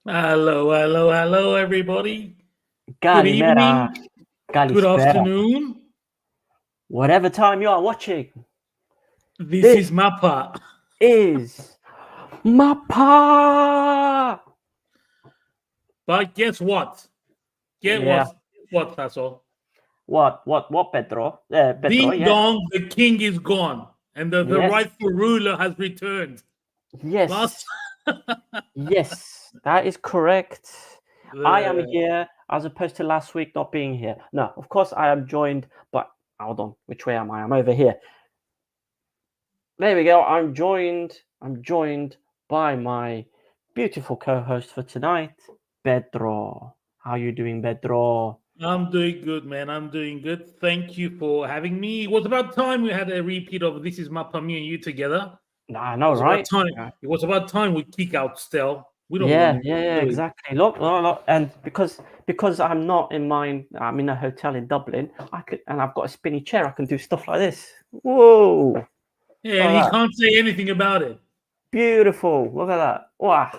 Hello, everybody. Good Kalimera, evening, good Kalispera, afternoon. whatever time you are watching, This is this Mappa. is Mappa. But guess what? Get Yeah, what, Thassos? what, Pedro? Pedro, Ding yeah, dong, the king is gone, and the yes, rightful ruler has returned. Last, yes, yes, that is correct. I am the here as opposed to last week not being here. No, of course I am joined, but hold on, which way am I? I'm over here. There we go. I'm joined by my beautiful co-host for tonight, Pedro. How you doing, Pedro? I'm doing good, man. I'm doing good. Thank you for having me. It was about time we had a repeat of This Is Mappa, me and you together. I It know, was about right? time. It was about time we kick out Stel. We don't want Yeah, him, yeah, yeah, do we? exactly. Look, and because I'm not in mine, I'm in a hotel in Dublin. And I've got a spinny chair. I can do stuff like this. Whoa! Look Yeah, and at he that. can't say anything about it. Beautiful. Look at that. Wow!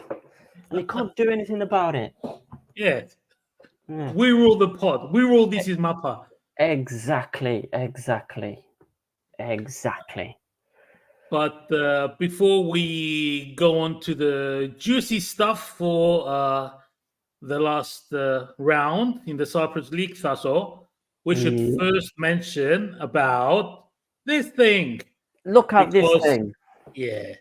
And he can't do anything about it. Yeah, Yeah. we rule the pod. We rule. This is Mappa. Exactly. But before we go on to the juicy stuff for the last round in the Cyprus League, Sasso, we should Yeah. first mention about this thing Look at this because, thing. yeah.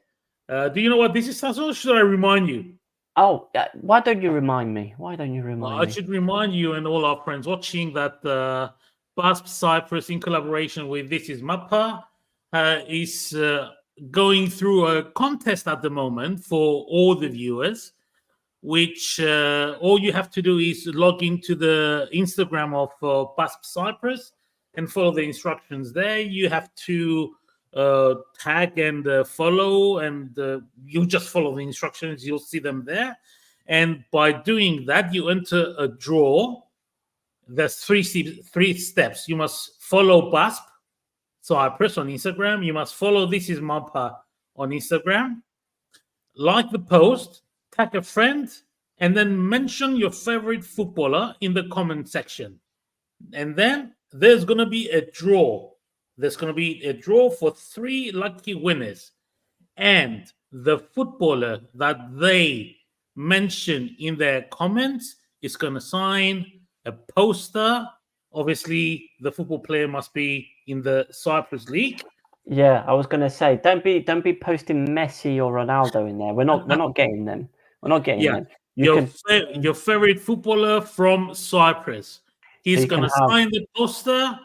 Do you know what this is, Sasso? Should I remind you? Oh, why don't you remind me? I should remind you and all our friends watching that PASP Cyprus, in collaboration with This Is Mappa, is going through a contest at the moment for all the viewers, which all you have to do is log into the Instagram of PASP Cyprus and follow the instructions there. You have to tag and follow, and you just follow the instructions. You'll see them there. And by doing that, you enter a draw. There's three steps. You must follow PASP Cyprus on Instagram. You must follow This Is Mappa on Instagram. Like the post, tag a friend, and then mention your favorite footballer in the comment section. And then there's going to be a draw. There's going to be a draw for 3 lucky winners. And the footballer that they mention in their comments is going to sign a poster. Obviously, the football player must be in the Cyprus League. Yeah, I was gonna say, don't be posting Messi or Ronaldo in there. We're not getting them. We're not getting Yeah, them. You can your favorite footballer from Cyprus. so He's you can gonna have sign the poster,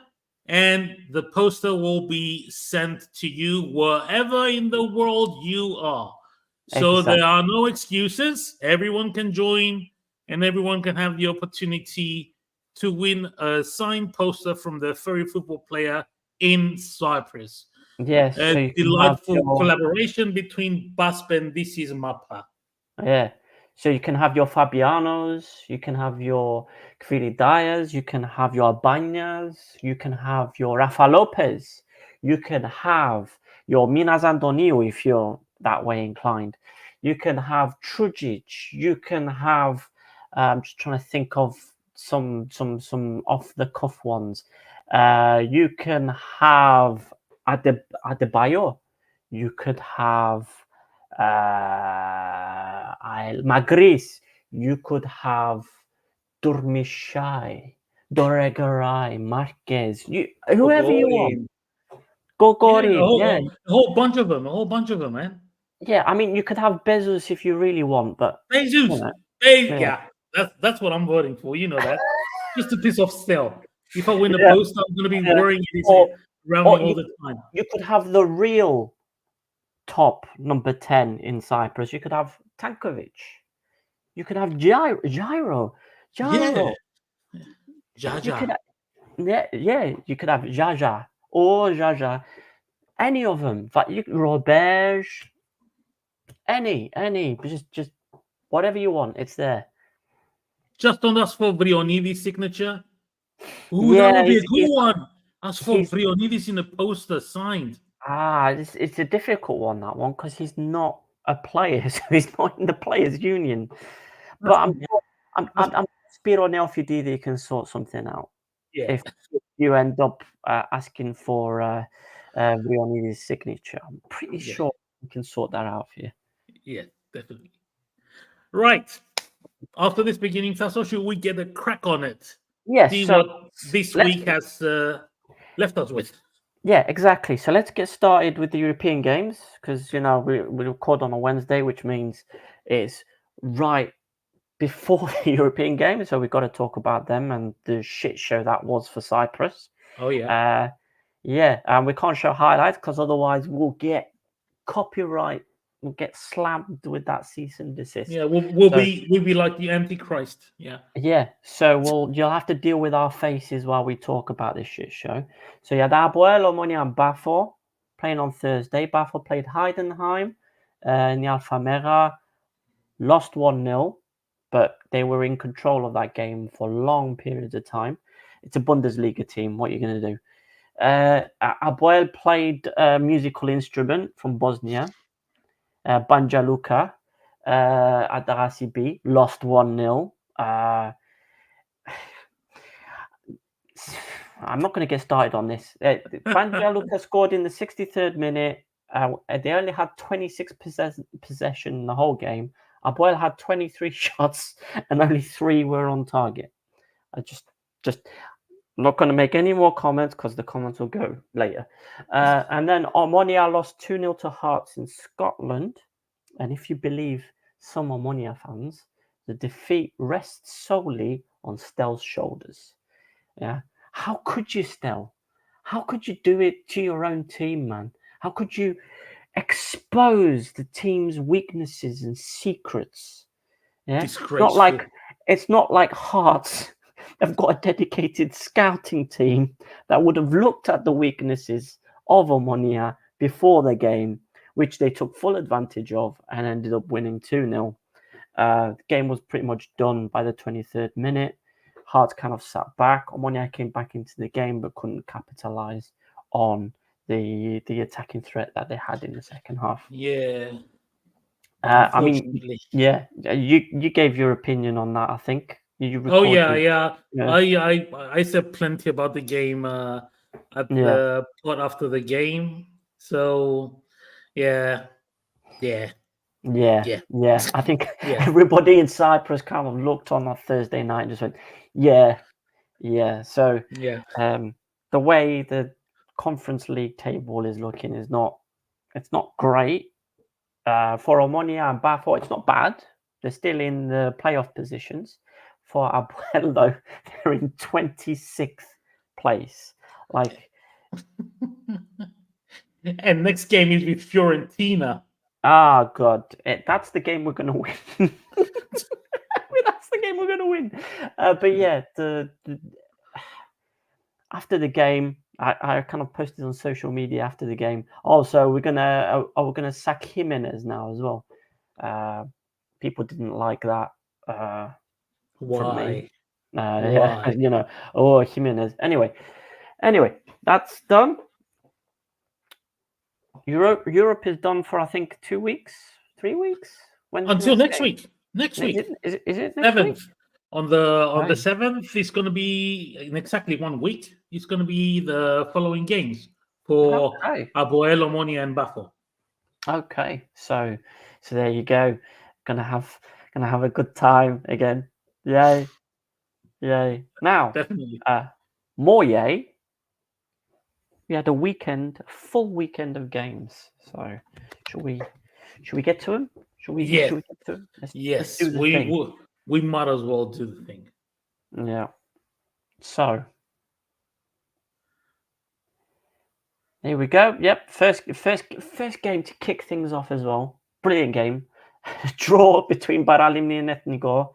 and the poster will be sent to you wherever in the world you are. So exact there are no excuses. Everyone can join, and everyone can have the opportunity to win a signed poster from the favorite football player in Cyprus. yes, A so you can have delightful your collaboration between PASP and This Is Mappa. yeah. So you can have your Fabianos, you can have your Kvilidias, you can have your Banyas, you can have your Rafa Lopez, you can have your Minas Antonio if you're that way inclined. You can have Trujic, you can have I'm just trying to think of some off the cuff ones. You can have Adebayo, you could have Magris, you could have Durmishai, Doregaray, Marquez, whoever you want. Gogorin. Yeah, Gogorin, a whole bunch of them, a whole bunch of them, man. yeah. I mean, you could have Bezos if you really want, but you Jesus, know, hey, yeah, yeah, that's what I'm voting for. You know that. Just to piss off Stell. If I win the yeah, post, I'm gonna be yeah. wearing it Or, around me or all the time. you could have the real top number 10 in Cyprus. You could have Tankovic. You could have Gyro. Yeah, You could, Jaja. yeah. You could have Jaja or Jaja. Any of them. Robert. Any. Just whatever you want. It's there. Just don't ask for Brionidi's signature. Ooh, that Yeah, would be a good one. Ask for he's Brionidi's in a poster signed. it's a difficult one, that one, because he's not a player, so he's not in the players' union. But I'm Spiro Neofididi can sort something out. Yeah, If you end up asking for Rioni's signature, I'm pretty sure we can sort that out for you. yeah, definitely. Right. After this beginning, Thassos, should we get a crack on it? Yes. See So what this week has left us with. yeah, exactly. So let's get started with the European games because we record on a Wednesday, which means it's right before the European games. So we've got to talk about them and the shit show that was for Cyprus. Oh yeah. Yeah, and we can't show highlights because otherwise we'll get copyright. We'll get slammed with that cease and desist. Yeah, we'll be like the Antichrist. Yeah. Yeah, so you'll have to deal with our faces while we talk about this shit show. So yeah, Abuelo, Money and Bafo playing on Thursday. Bafo played Heidenheim in the Alphamera, lost 1-0, but they were in control of that game for long periods of time. It's a Bundesliga team. What are you going to do? Abuel played a musical instrument from Bosnia, Banja Luka, at the RCB, lost 1-0. I'm not going to get started on this. Banja Luka scored in the 63rd minute. They only had 26 possession in the whole game. Abuel had 23 shots and only 3 were on target. I just I'm not going to make any more comments because the comments will go later. And then Omonia lost 2-0 to Hearts in Scotland. And if you believe some Omonia fans, the defeat rests solely on Stell's shoulders. Yeah. How could you, Stell? How could you do it to your own team, man? How could you expose the team's weaknesses and secrets? Yeah. It's not like Hearts have got a dedicated scouting team that would have looked at the weaknesses of Omonia before the game, which they took full advantage of and ended up winning 2-0. The game was pretty much done by the 23rd minute. Hearts kind of sat back. Omonia came back into the game but couldn't capitalize on the attacking threat that they had in the second half. Yeah. I mean, yeah, you gave your opinion on that, I think. Yeah. I said plenty about the game at the pod after the game. So yeah. I think everybody in Cyprus kind of looked on that Thursday night and just went, yeah. So the way the Conference League table is looking it's not great. For Omonia and Bafo, it's not bad. They're still in the playoff positions. For Abuel, though, they're in 26th place. And next game is with Fiorentina. Ah, God. That's the game we're going to win. That's the game we're going to win. But yeah, after the game, I kind of posted on social media after the game. Also, we're gonna sack Jimenez now as well. People didn't like that. Why? Why? Jimenez. Anyway, that's done. Europe is done for I think 2 weeks, 3 weeks. Until next week. Next week. Is it next 7th? Week? On the 7th, it's going to be in exactly 1 week. It's going to be the following games for Abuel, Omonia, and Bafo. Okay, so there you go. Gonna have a good time again. Yay. Now, definitely. More yay. We had a full weekend of games. So should we get to them? Should we get to them? Let's do the thing. We might as well do the thing. Yeah. So here we go. Yep. First game to kick things off as well. Brilliant game. Draw between Baralimni and Ethnigor.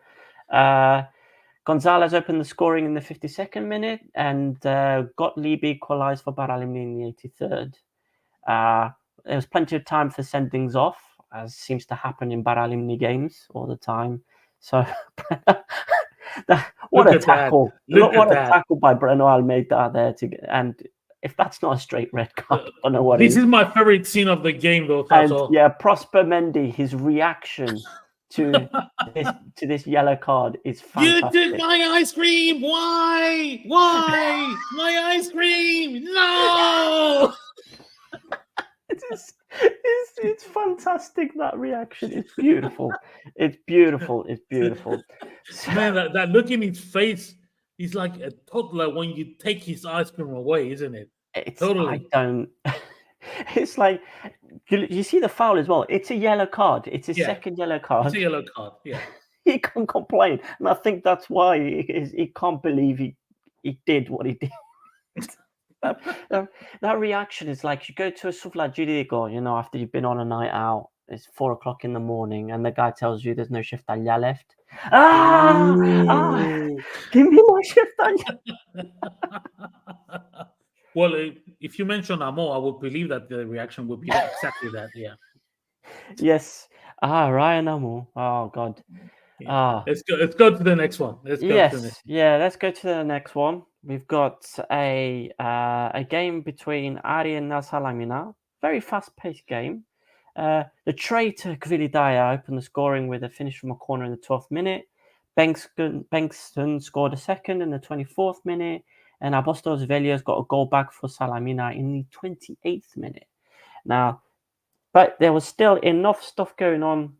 Gonzalez opened the scoring in the 52nd minute, and Gottlieb equalised for Baralimni in the 83rd. There was plenty of time for sendings off, as seems to happen in Baralimni games all the time. So, what a tackle! What a tackle by Breno Almeida there and if that's not a straight red card, I don't know what this is. My favorite scene of the game, though. And Prosper Mendy, his reaction to this yellow card is fantastic. You took my ice cream. Why? Why? My ice cream. No. It's fantastic, that reaction. It's beautiful. It's beautiful. It's beautiful. Man, that look in his face, he's like a toddler when you take his ice cream away, isn't it? It's Totally. I don't. It's like you see the foul as well. It's a yellow card. It's a Yeah. second yellow card. It's a yellow card. Yeah. He can't complain, and I think that's why he can't believe he did what he did. that reaction is like you go to a stuff like Judico, after you've been on a night out, it's 4 o'clock in the morning, and the guy tells you there's no shift left. Give me my shift. Well, if you mention Amo, I would believe that the reaction would be exactly that. Yeah. Yes. Ryan Amo. Oh God. Yeah. Let's go to the next one. Let's go to the next. Yeah. Let's go to the next one. We've got a game between Ari and Salamina. Very fast-paced game. The traitor Kvilidaya opened the scoring with a finish from a corner in the 12th minute. Bengtsson scored a second in the 24th minute, and Apostles Velios got a goal back for Salamina in the 28th minute. Now, but there was still enough stuff going on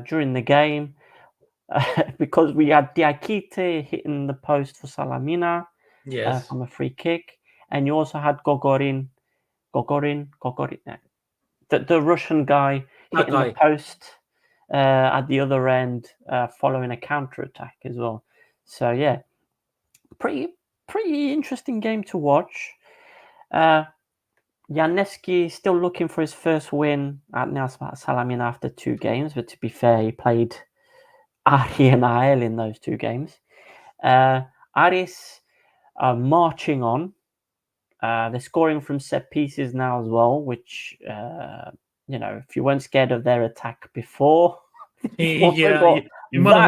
during the game because we had Diakite hitting the post for Salamina from a free kick, and you also had Gogorin, the Russian guy hitting the post at the other end, following a counter attack as well. So yeah, pretty interesting game to watch. Janeski still looking for his first win at Salamina after 2 games, but to be fair, he played Ari and Ael in those 2 games. Aris are marching on. They're scoring from set pieces now as well, which if you weren't scared of their attack before, you might as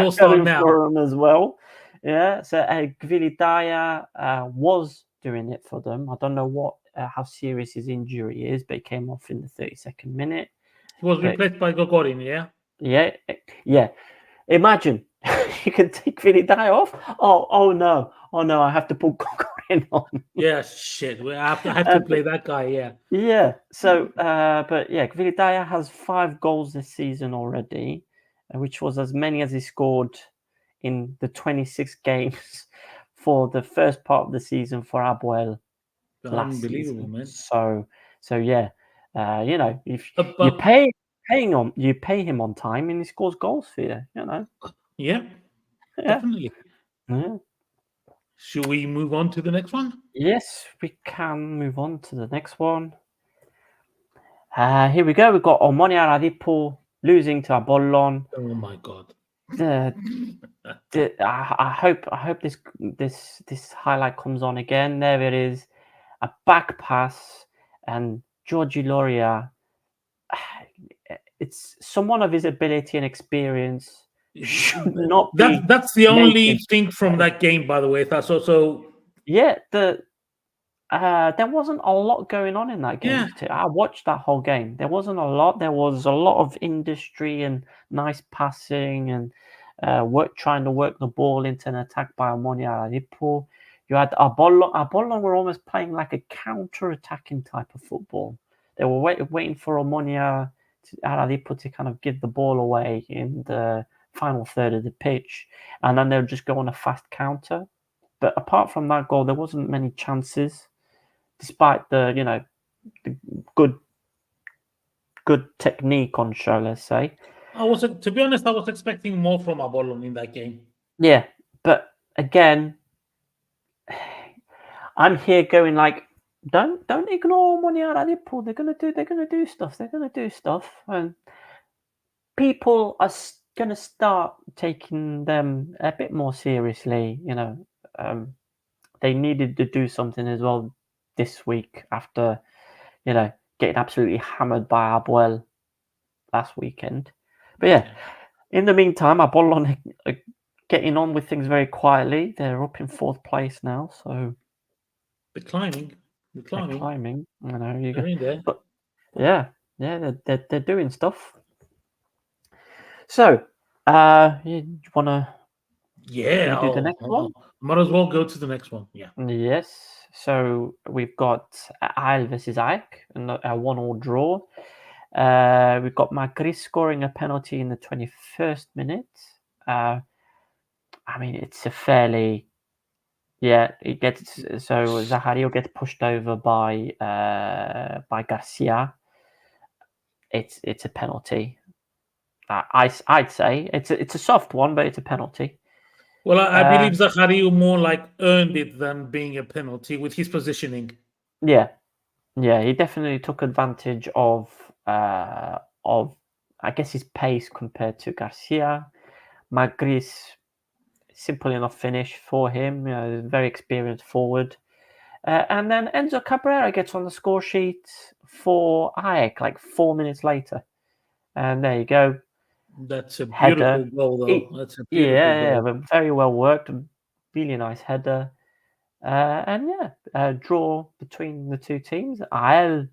well start now for them as well. Yeah, so Gvilidaya was doing it for them. I don't know how serious his injury is, but he came off in the 32nd minute. He was replaced by Gogorin, yeah? Yeah. Imagine you can take Gvilidaya off. Oh no, I have to put Gogorin on. Yeah, shit. I have to play that guy, yeah. Yeah, so, but yeah, Gvilidaya has 5 goals this season already, which was as many as he scored in the 26 games for the first part of the season for Abuel last season. Man. So yeah, if you pay him on time and he scores goals for you, Yeah, definitely. Yeah. Should we move on to the next one? Yes, we can move on to the next one. Here we go. We've got Omonia Radipo losing to Apollon. Oh my God! I hope this highlight comes on again. There it is, a back pass, and Georgi Loria. It's someone of his ability and experience should not be. That's the only thing from that game, by the way. That's also there wasn't a lot going on in that game. Yeah. I watched that whole game. There wasn't a lot. There was a lot of industry and nice passing and trying to work the ball into an attack by Omonia Radipo. You had Apollon were almost playing like a counter-attacking type of football. They were waiting for Omonia Radipo to kind of give the ball away in the final third of the pitch, and then they would just go on a fast counter. But apart from that goal, there wasn't many chances, despite the good technique on show. Let's say. To be honest, I was expecting more from Apollon in that game. Yeah, but again, I'm here going like, don't ignore Omonia Radipo. They're gonna do stuff, and people are gonna start taking them a bit more seriously. They needed to do something as well this week after, getting absolutely hammered by Abuel last weekend. But yeah, in the meantime, Apollon are getting on with things very quietly. They're up in 4th place now, so they're climbing. I know they're in there. But yeah, they're doing stuff. So, you wanna do the next one? Might as well go to the next one. Yeah. Yes. So we've got Isle versus Ajax, and a 1-1 draw. We've got Magris scoring a penalty in the 21st minute. I mean, it's a fairly it gets so Zahario gets pushed over by Garcia. It's a penalty. I'd say it's a soft one, but it's a penalty. Well, I believe Zahario more like earned it than being a penalty with his positioning. Yeah, he definitely took advantage of I guess his pace compared to Garcia. Magris, simple enough finish for him. Very experienced forward. And then Enzo Cabrera gets on the score sheet for Ajax like 4 minutes later. And there you go. That's a Header. beautiful goal, though. That's a beautiful Yeah, goal. very well worked. Really nice header. And draw between the two teams. Ajax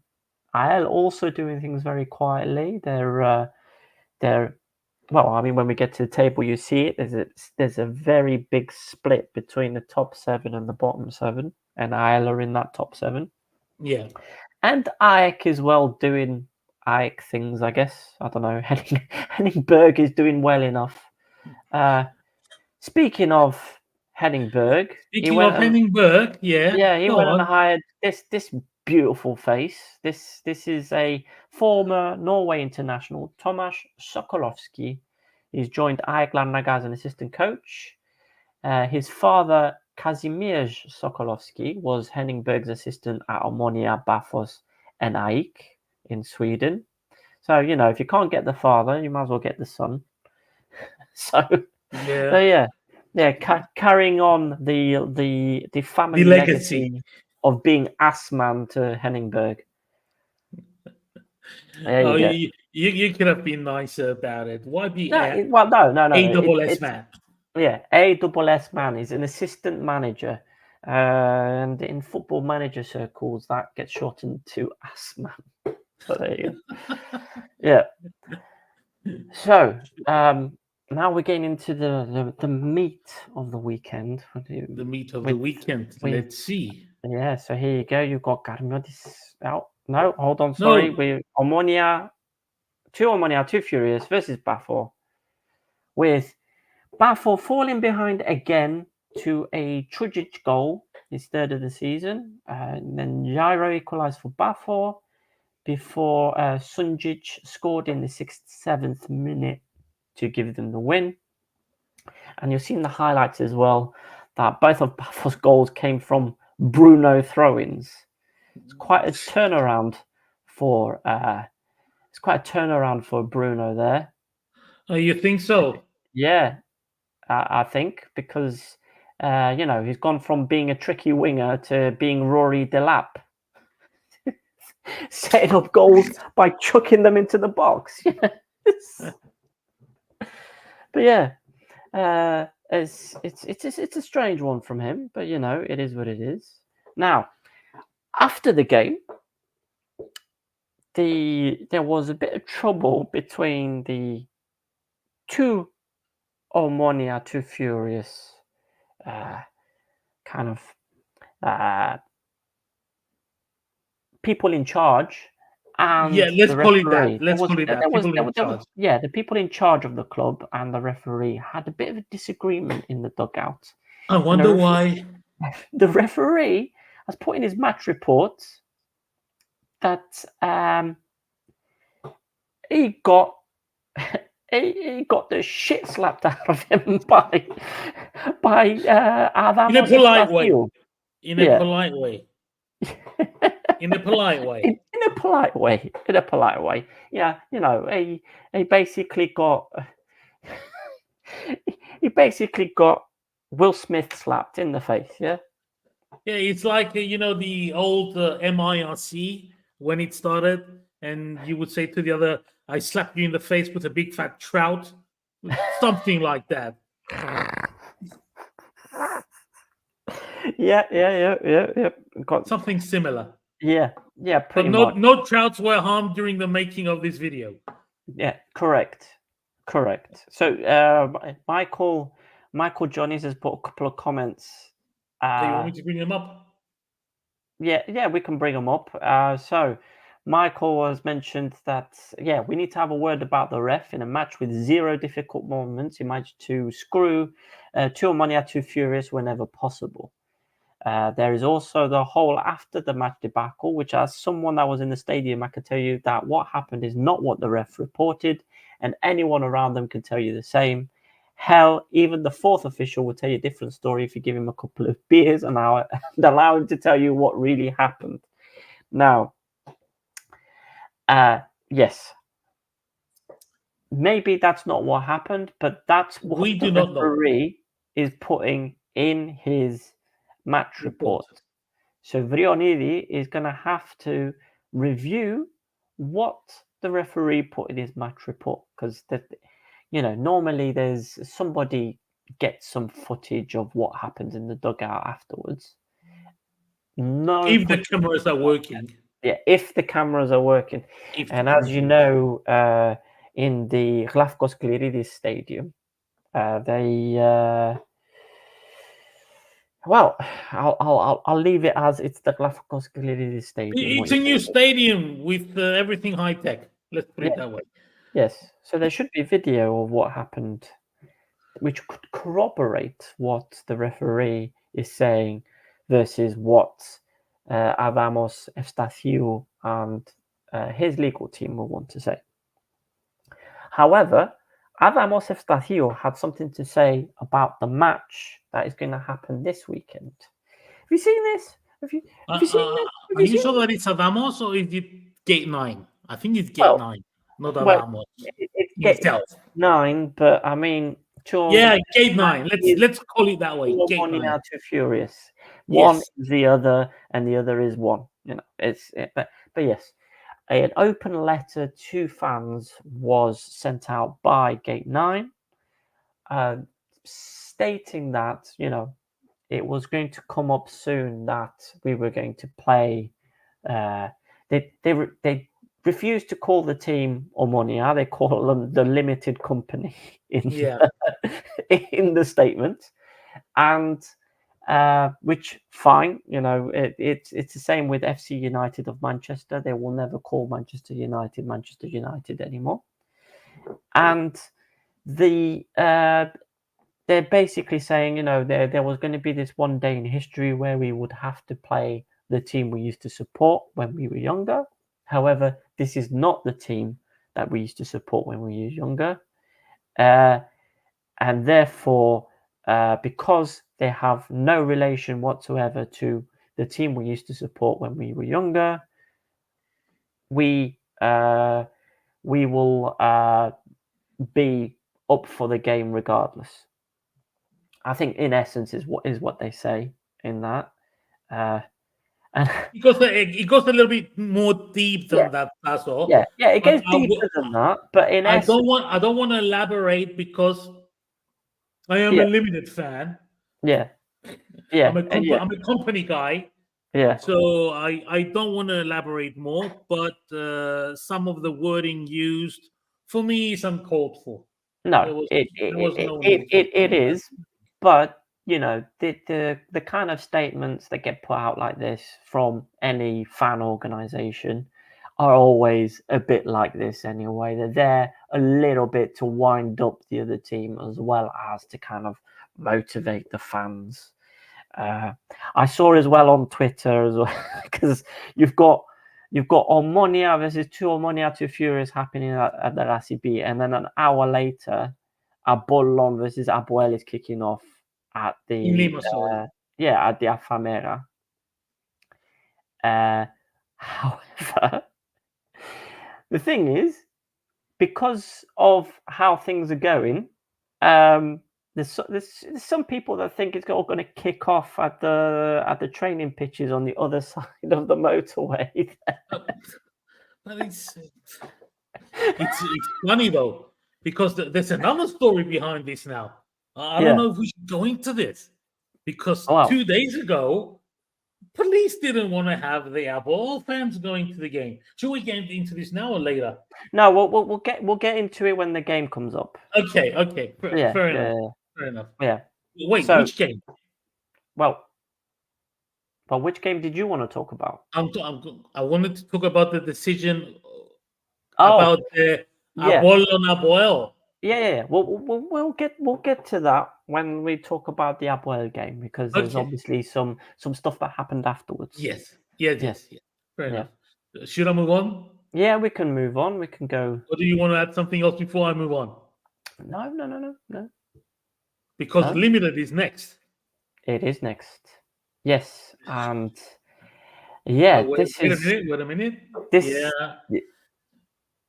also doing things very quietly. They're well, I mean, when we get to the table, you see it. There's a very big split between the top 7 and the bottom 7, and Ajax are in that top 7. Yeah. And Ajax as well doing Ajax things, I guess. I don't know. Henningberg is doing well enough. Speaking of Henningberg, Speaking of Henningberg, he went and hired this beautiful face. This is a former Norway international, Tomasz Sokolowski. He's joined Ajax Larnaca as an assistant coach. His father, Kazimierz Sokolowski, was Henningberg's assistant at Omonia, Bafos, and Ajax in Sweden. So, if you can't get the father, you might as well get the son. Carrying on the family legacy of being Assman to Henningberg. You could have been nicer about it. Why be no. A-double-S man? Yeah, A-double-S man is an assistant manager. And in football manager circles, that gets shortened to Assman. So there you go. Yeah. So, now we're getting into the meat of the weekend. The meat of the weekend. Let's see. Yeah, so here you go. You've got Garmodis out. No, hold on. Sorry. We Omonia, two Furious versus Bafor. With Bafor falling behind again to a Trujic goal, his third of the season. And then Jairo equalised for Bafor before Sunjic scored in the 7th minute to give them the win. And you'll see in the highlights as well that both of Bafor's goals came from Bruno throw-ins. It's quite a turnaround for Bruno there. Oh, you think so? Yeah, I think because he's gone from being a tricky winger to being Rory Delap, setting up goals by chucking them into the box. But yeah. It's a strange one from him, but it is what it is. Now, after the game, there was a bit of trouble between the two Omonia, two Furious kind of people in charge. And let's call it that. People in charge. The people in charge of the club and the referee had a bit of a disagreement in the dugout. I wonder why. The referee has put in his match report that he got the shit slapped out of him by Adam in a polite way. In a polite way. In a polite way. In a polite way. Yeah, he basically got Will Smith slapped in the face. Yeah. Yeah, it's like the old MIRC when it started, and you would say to the other, "I slapped you in the face with a big fat trout," something like that. Yeah. Got something similar. Yeah, pretty but much. No trouts were harmed during the making of this video. Yeah, correct. Correct. So Michael Johnny's has put a couple of comments. Do you want me to bring them up? Yeah, we can bring them up. So Michael has mentioned that, we need to have a word about the ref in a match with zero difficult moments. He managed to screw two Omonia, two Furious whenever possible. There is also the whole after the match debacle, which, as someone that was in the stadium, I can tell you that what happened is not what the ref reported, and anyone around them can tell you the same. Hell, even the fourth official will tell you a different story if you give him a couple of beers an hour and allow him to tell you what really happened. Now, yes, maybe that's not what happened, but that's what We the do not know. referee is putting in his match report. So Vrionidi is going to have to review what the referee put in his match report, because normally there's somebody gets some footage of what happens in the dugout afterwards. No, If the cameras are working. Yeah, if the cameras are working. And as you know, in the Hlafkos Kliridis Stadium, they well, I'll leave it as it's the Hlafkos Kliridis Stadium. It's a new stadium with everything high tech. Let's put it that way. Yes, so there should be video of what happened, which could corroborate what the referee is saying versus what Adamos Efstathiou and his legal team will want to say. However, Adamos Efstathiou had something to say about the match that is going to happen this weekend. Have you seen this? Have you seen this? Are you sure that it's Adamos or is it Gate 9? I think it's Gate 9, not Adamos. It's Gate 9, but I mean, Gate 9. Let's call it that way. Gate 9. Now too furious. One is the other, and the other is one. But yes, an open letter to fans was sent out by Gate 9, stating that it was going to come up soon that we were going to play. They refused to call the team Omonia. They call them the limited company in the statement, and which fine. It's the same with FC United of Manchester. They will never call Manchester United anymore, and they're basically saying, there was going to be this one day in history where we would have to play the team we used to support when we were younger. However, this is not the team that we used to support when we were younger. And therefore, because they have no relation whatsoever to the team we used to support when we were younger, we will be up for the game regardless. I think, in essence, is what they say in that. And it goes a little bit more deep than that. That's all. Yeah, it goes deeper than that. But in essence, I don't want to elaborate because I am a limited fan. Yeah. I'm a company guy. Yeah. So I don't want to elaborate more, but some of the wording used for me is uncalled for. No, it is, but the kind of statements that get put out like this from any fan organization are always a bit like this anyway. They're there a little bit to wind up the other team as well as to kind of motivate the fans. I saw as well on Twitter as well, because you've got Omonia versus two Omonia, two Furious happening at the RCB, and then an hour later, Apollon versus Apoel is kicking off at the at the Afamera. However, the thing is, because of how things are going, there's some people that think it's all going to kick off at the training pitches on the other side of the motorway. But it's funny though, because there's another story behind this now. I don't know if we should go into this, because 2 days ago, police didn't want to have the apple. All fans going to the game. Should we get into this now or later? No, we'll get into it when the game comes up. Okay. Yeah, Fair yeah, enough. Fair enough. yeah. Wait, So- which game? Well, which game did you want to talk about? I wanted to talk about the decision Oh, about the yeah. Apollon Aboel. Yeah. We'll get to that when we talk about the Abuel game, because there's Okay. obviously some stuff that happened afterwards. Yes. Fair enough. Should I move on? Yeah, we can move on. We can go. Or do you want to add something else before I move on? No. Because No? Limited is next. It is next. Yes, and yeah, Wait a minute. this. Yeah.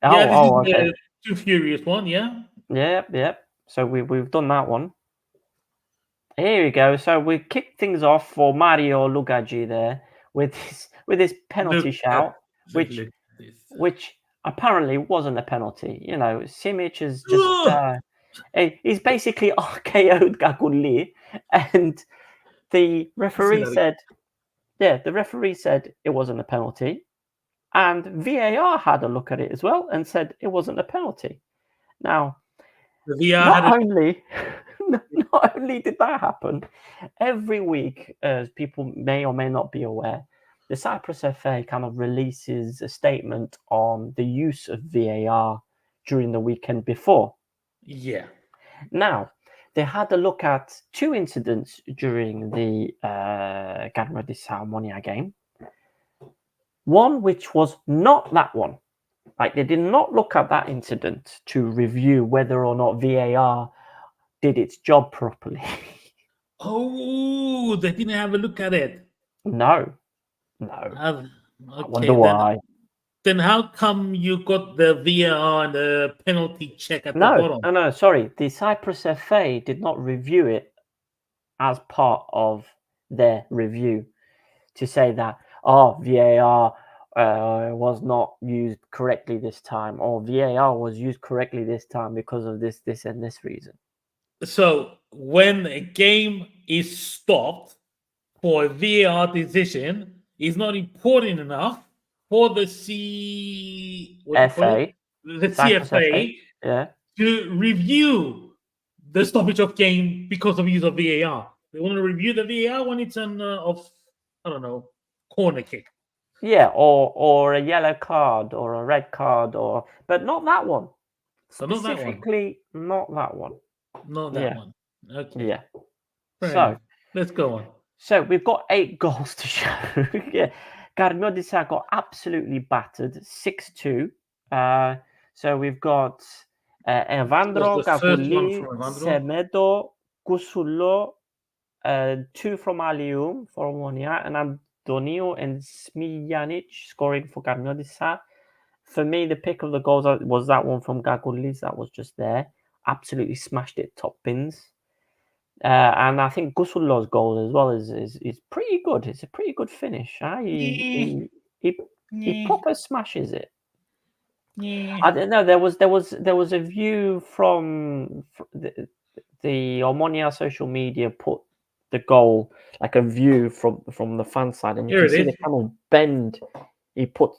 Oh, This is okay. the Too Furious one, yeah? Yeah. So we've done that one. Here we go. So we kicked things off for Mario Lugaji there with this penalty shout, which apparently wasn't a penalty. You know, Simic is just he's basically RKO'd Gaguli, and the referee said, the referee said it wasn't a penalty, and VAR had a look at it as well and said it wasn't a penalty. Now, the VAR not only did that happen, every week, as people may or may not be aware, the Cyprus FA kind of releases a statement on the use of VAR during the weekend before. Yeah. Now, they had a look at two incidents during the Ganra-Dissau Monia game. One which was not that one. Like, they did not look at that incident to review whether or not VAR did its job properly. Oh, they didn't have a look at it. No. Okay, I wonder why. Then how come you got the VAR and the penalty check at the bottom? No, sorry. The Cyprus FA did not review it as part of their review to say that, VAR was not used correctly this time, or VAR was used correctly this time because of this, and this reason. So when a game is stopped for a VAR decision, it's not important enough for the CFA to review the stoppage of game because of use of VAR. They want to review the VAR when it's an corner kick. Yeah, or a yellow card or a red card, but not that one. Specifically, not that one. Not that one. Okay. Yeah. So let's go on. So we've got 8 goals to show. Ganra-Dissau got absolutely battered, 6-2. So we've got Evandro, Gaguli, Semedo, Gusullo, 2 from Alium for Omonia, and Antonio and Smiljanic scoring for Ganra-Dissau. For me, the pick of the goals was that one from Gagulis. That was just there. Absolutely smashed it top bins. And I think Gusullo's goal as well is pretty good. It's a pretty good finish. He proper smashes it. Yeah. I don't know. There was a view from the Omonia social media put the goal, like a view from the fan side, and you can see the kind of bend he put,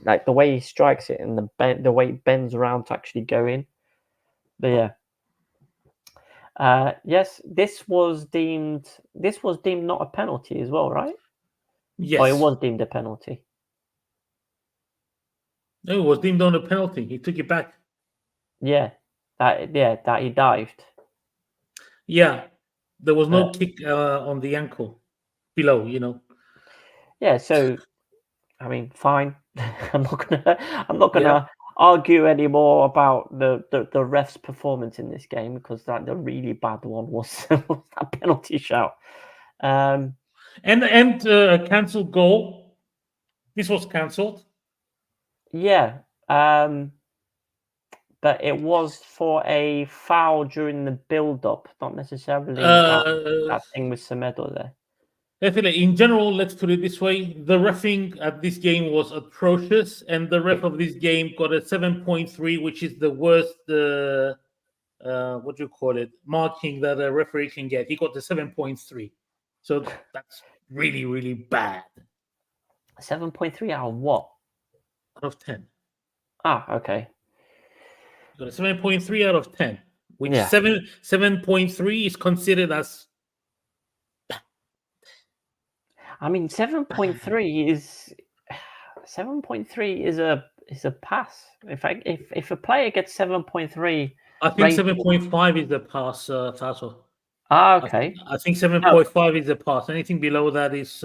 like the way he strikes it and the way it bends around to actually go in. But yeah. Yes, this was deemed not a penalty as well, right? Yes. Or it was deemed a penalty. No, it was deemed not a penalty. He took it back. Yeah, that he dived. Yeah, there was no kick on the ankle below. Yeah, so I mean, fine. I'm not gonna argue anymore about the ref's performance in this game, because the really bad one was that penalty shout. And a cancelled goal. This was cancelled. Yeah, but it was for a foul during the build-up, not necessarily that thing with Semedo there. Definitely. In general, let's put it this way: the reffing at this game was atrocious, and the ref of this game got a 7.3, which is the worst. Marking that a referee can get. He got the 7.3. So that's really, really bad. 7.3 out of what? Out of 10. Okay. You got a 7.3 out of 10, which Yeah. 7.3 is considered as. I mean, 7.3 is 7.3 is a pass. If a player gets 7.3, I think rating, 7.5 is the pass, Thassos. okay. I think 7.5 is the pass. Anything below that is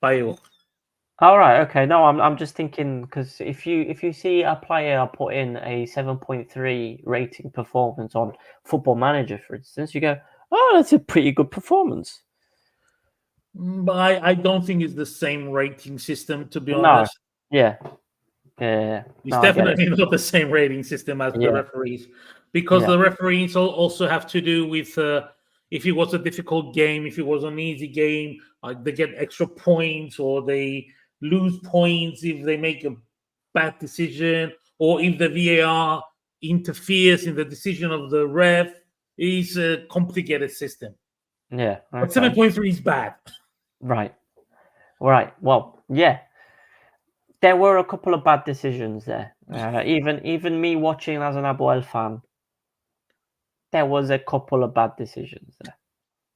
fail. All right. Okay. No, I'm just thinking because if you see a player put in a 7.3 rating performance on Football Manager, for instance, you go, "Oh, that's a pretty good performance." But I don't think it's the same rating system, to be No. honest. Yeah. Yeah. It's No, I get it. definitely not the same rating system as the Yeah. referees, because Yeah. the referees also have to do with if it was a difficult game, if it was an easy game, they get extra points, or they lose points if they make a bad decision, or if the VAR interferes in the decision of the ref. It's a complicated system. Yeah. But Okay. 7.3 is bad. Right. Right. Well, yeah. There were a couple of bad decisions there. Even me watching as an Abuel fan, there was a couple of bad decisions there.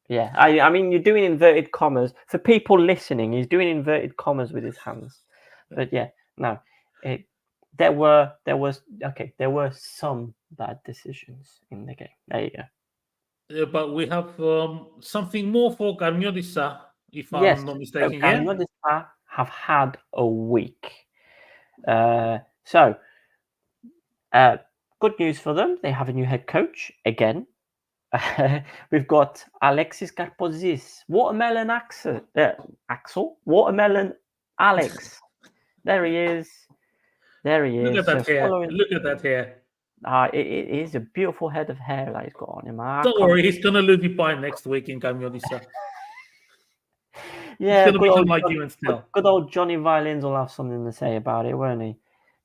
Yeah, I mean, you're doing inverted commas for people listening. He's doing inverted commas with his hands, but yeah, no, there were some bad decisions in the game. There you go. But we have something more for Garmiodisa, if Yes, I'm not so mistaken. Yeah. Canada have had a week. Good news for them. They have a new head coach again. We've got Alexis Karpozis, Watermelon Axel, Watermelon Alex. There he is. There he Look is. at that So hair. following, Look at that hair. it is a beautiful head of hair that he's got on him. Don't worry, he's gonna lose the pie next week in Garmiodisa. He's Yeah, gonna become like you and Snell. good old Johnny Violins will have something to say about it, won't he?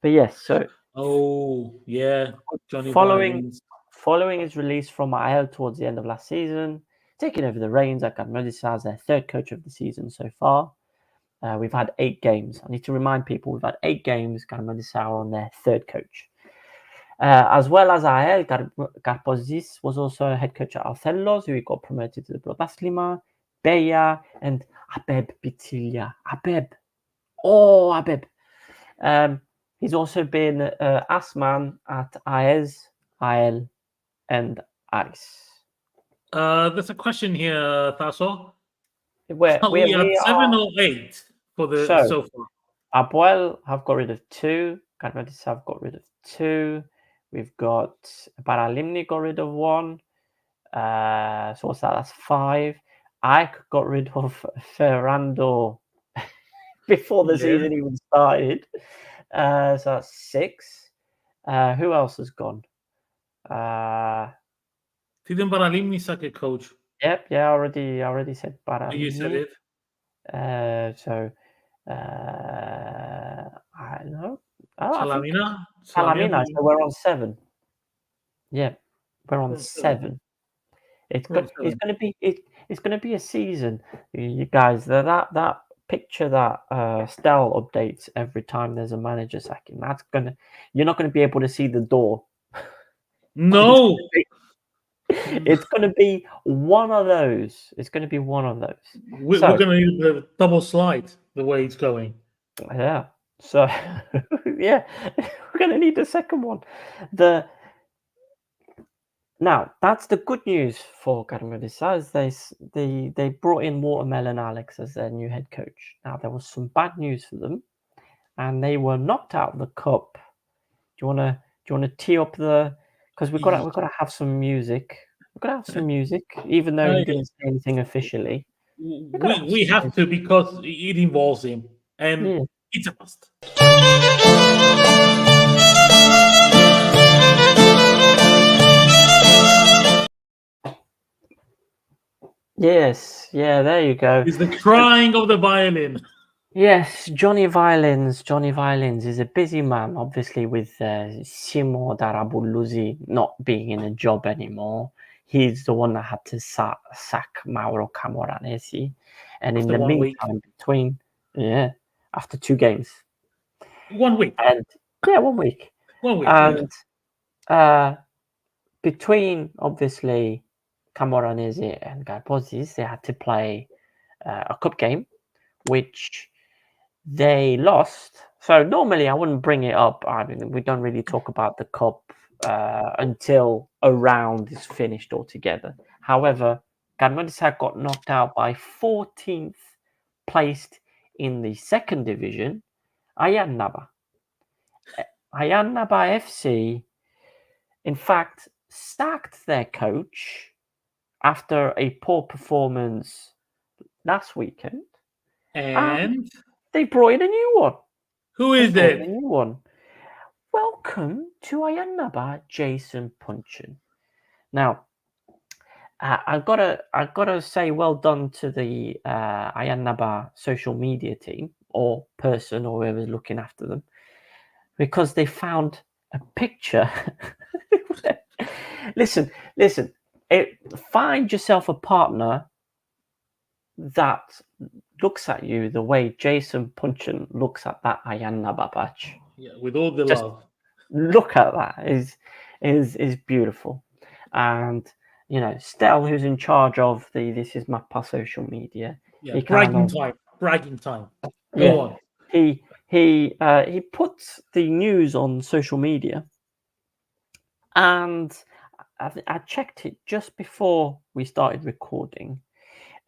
But yes, so Oh yeah, Johnny following Violins. following his release from IL towards the end of last season, taking over the reins at Garmiodisa as their third coach of the season so far. We've had 8 games. I need to remind people we've had 8 games. Garmiodisa are on their third coach. As well as AL, Karpozis was also a head coach at Othello's, who he got promoted to the Stoiximan, Beya, and Abeb Bitilia. Abeb. Oh, Abeb. He's also been Asman at AES, AL, and Aris. There's a question here, Tasso. Are We at 7 or 8 for the so far. Abuel have got rid of 2. Garmiodisa have got rid of 2. We've got Paralimni got rid of 1. So what's that? That's 5. I got rid of Ferrando before the season even started. So that's 6. Who else has gone? Didn't Paralimni sack a coach? Yep, yeah, I already said Paralimni. You said it. I don't know. Salamina. Salamina. So we're on 7. Yeah, we're on 7. It's going to be a season, you guys. That picture that Stel updates every time there's a manager sacking. You're not going to be able to see the door. No. It's going to be one of those. It's going to be one of those. We're going to use the double slide the way it's going. Yeah. So yeah, we're going to need a second one. Now, that's the good news for Garmiodisa. They brought in Watermelon Alex as their new head coach. Now, there was some bad news for them, and they were knocked out of the cup. Do you want to tee up because we've got to have some music. We've got to have some music, even though he didn't say anything officially. We have to, because it involves him, and it's a must. Yes, yeah, there you go. It's the crying of the violin. Yes, Johnny Violins. Johnny Violins is a busy man, obviously, with Simo Darabuluzi not being in a job anymore. he's the one that had to sack Mauro Camoranesi. And After in the 1 week. meantime, after 2 games. 1 week. And 1 week. 1 week. And between, obviously, Camoranesi and Garbosis, they had to play a cup game, which they lost. So normally I wouldn't bring it up. I mean, we don't really talk about the cup until a round is finished altogether. However, Garbosis got knocked out by 14th placed in the second division, Ayia Napa. Ayia Napa FC, in fact, sacked their coach after a poor performance last weekend. And they brought in a new one. Who is it? A new one. Welcome to Ayia Napa, Jason Punchin. Now, I've got to say well done to the Ayia Napa social media team or person or whoever's looking after them, because they found a picture. Listen. Find yourself a partner that looks at you the way Jason Punchin looks at that Ayia Napa badge. Yeah, with all the Just love. Look at that. Is beautiful. And Stel, who's in charge of the This Is Mappa social media. Yeah, bragging time. Go on. He puts the news on social media, and I checked it just before we started recording,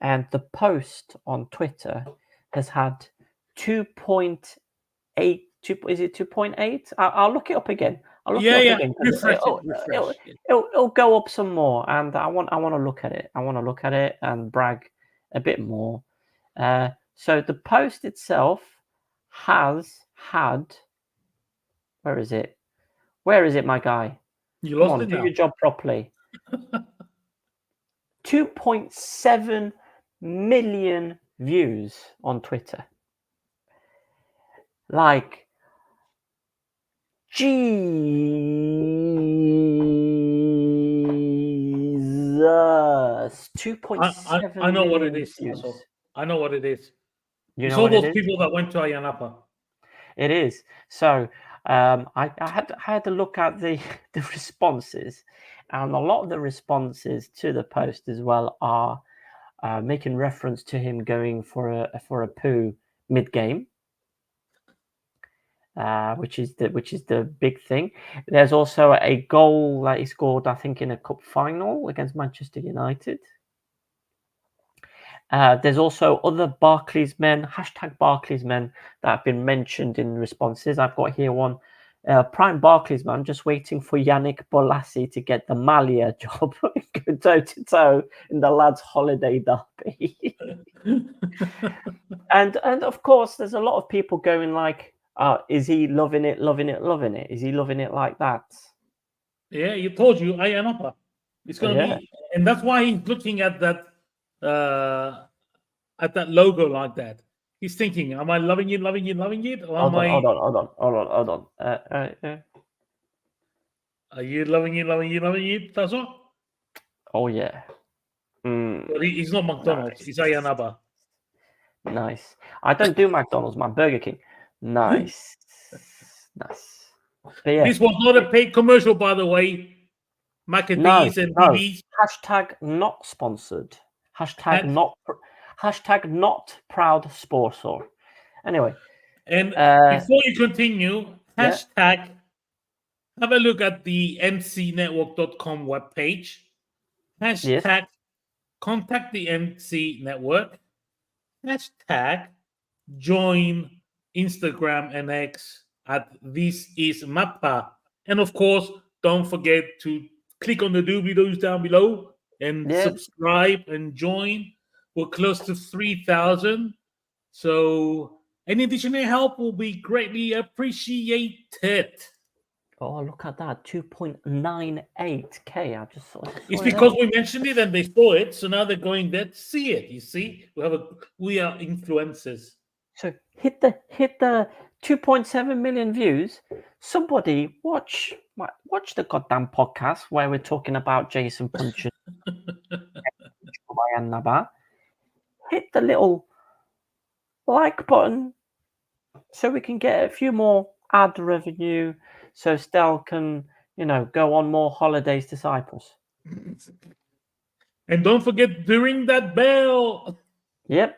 and the post on Twitter has had 2.8. Is it 2.8? I'll look it up again. I'll look it up again. Refresh It'll go up some more, and I want to look at it. I want to look at it and brag a bit more. So the post itself has had. Where is it? Where is it, my guy? You lost it. Do your job properly. 2.7 million views on Twitter. Like, Jesus, 2.7. I know what it is. Views. I know what it is. You know all those people that went to Ayia Napa. It is. So I had to look at the responses, and a lot of the responses to the post as well are making reference to him going for a poo mid game. Which is the big thing. There's also a goal that he scored, I think, in a cup final against Manchester United. There's also other Barclays men, #Barclays men, that have been mentioned in responses. I've got here one, prime Barclays man, just waiting for Yannick Bolasie to get the Malia job, go toe to toe in the lads' holiday derby. and of course, there's a lot of people going like, is he loving it? Is he loving it like that? Yeah, you told you, Ayia Napa. It's going to be, and that's why he's looking at that logo like that. He's thinking, am I loving it? Or hold on. Are you loving it, Thassos? Oh, yeah. But he's not McDonald's. He's Ayia Napa. Nice. I don't do McDonald's, man. Burger King. Nice. But yeah. This was not a paid commercial, by the way. McAdee's and BB's. #not sponsored. #not proud sponsor. Anyway. And before you continue, have a look at the mcnetwork.com webpage. Contact the MC Network. Join Instagram and X at This Is Mappa. And of course, don't forget to click on the doobly-doos down below and subscribe and join. We're close to 3,000. So any additional help will be greatly appreciated. Oh, look at that. 2.98k. I just saw it. It's because we mentioned it and they saw it. So now they're going there to see it. You see, we are influencers. So hit the 2.7 million views. Somebody watch the goddamn podcast where we're talking about Jason Punchin hit the little like button so we can get a few more ad revenue so Stel can, go on more holidays to Cyprus. And don't forget to ring that bell. Yep.